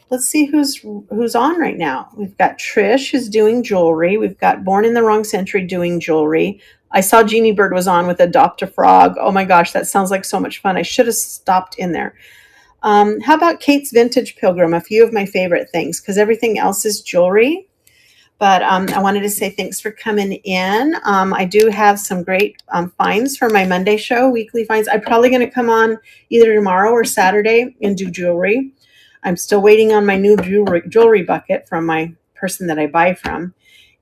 Let's see who's on right now. We've got Trish who's doing jewelry. We've got Born in the Wrong Century doing jewelry. I saw Jeannie Bird was on with Adopt a Frog. Oh my gosh, that sounds like so much fun. I should have stopped in there. How about Kate's Vintage Pilgrim? A few of my favorite things, because everything else is jewelry. But I wanted to say thanks for coming in. I do have some great finds for my Monday show, weekly finds. I'm probably going to come on either tomorrow or Saturday and do jewelry. I'm still waiting on my new jewelry bucket from my person that I buy from,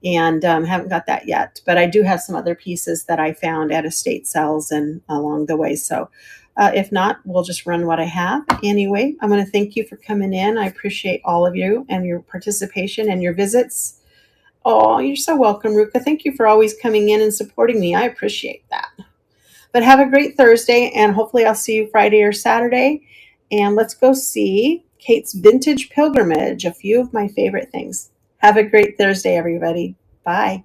and haven't got that yet. But I do have some other pieces that I found at estate sales and along the way. So if not, we'll just run what I have. Anyway, I want to thank you for coming in. I appreciate all of you and your participation and your visits. Oh, you're so welcome, Ruka. Thank you for always coming in and supporting me. I appreciate that. But have a great Thursday, and hopefully I'll see you Friday or Saturday. And let's go see Kate's Vintage Pilgrimage, a few of my favorite things. Have a great Thursday, everybody. Bye.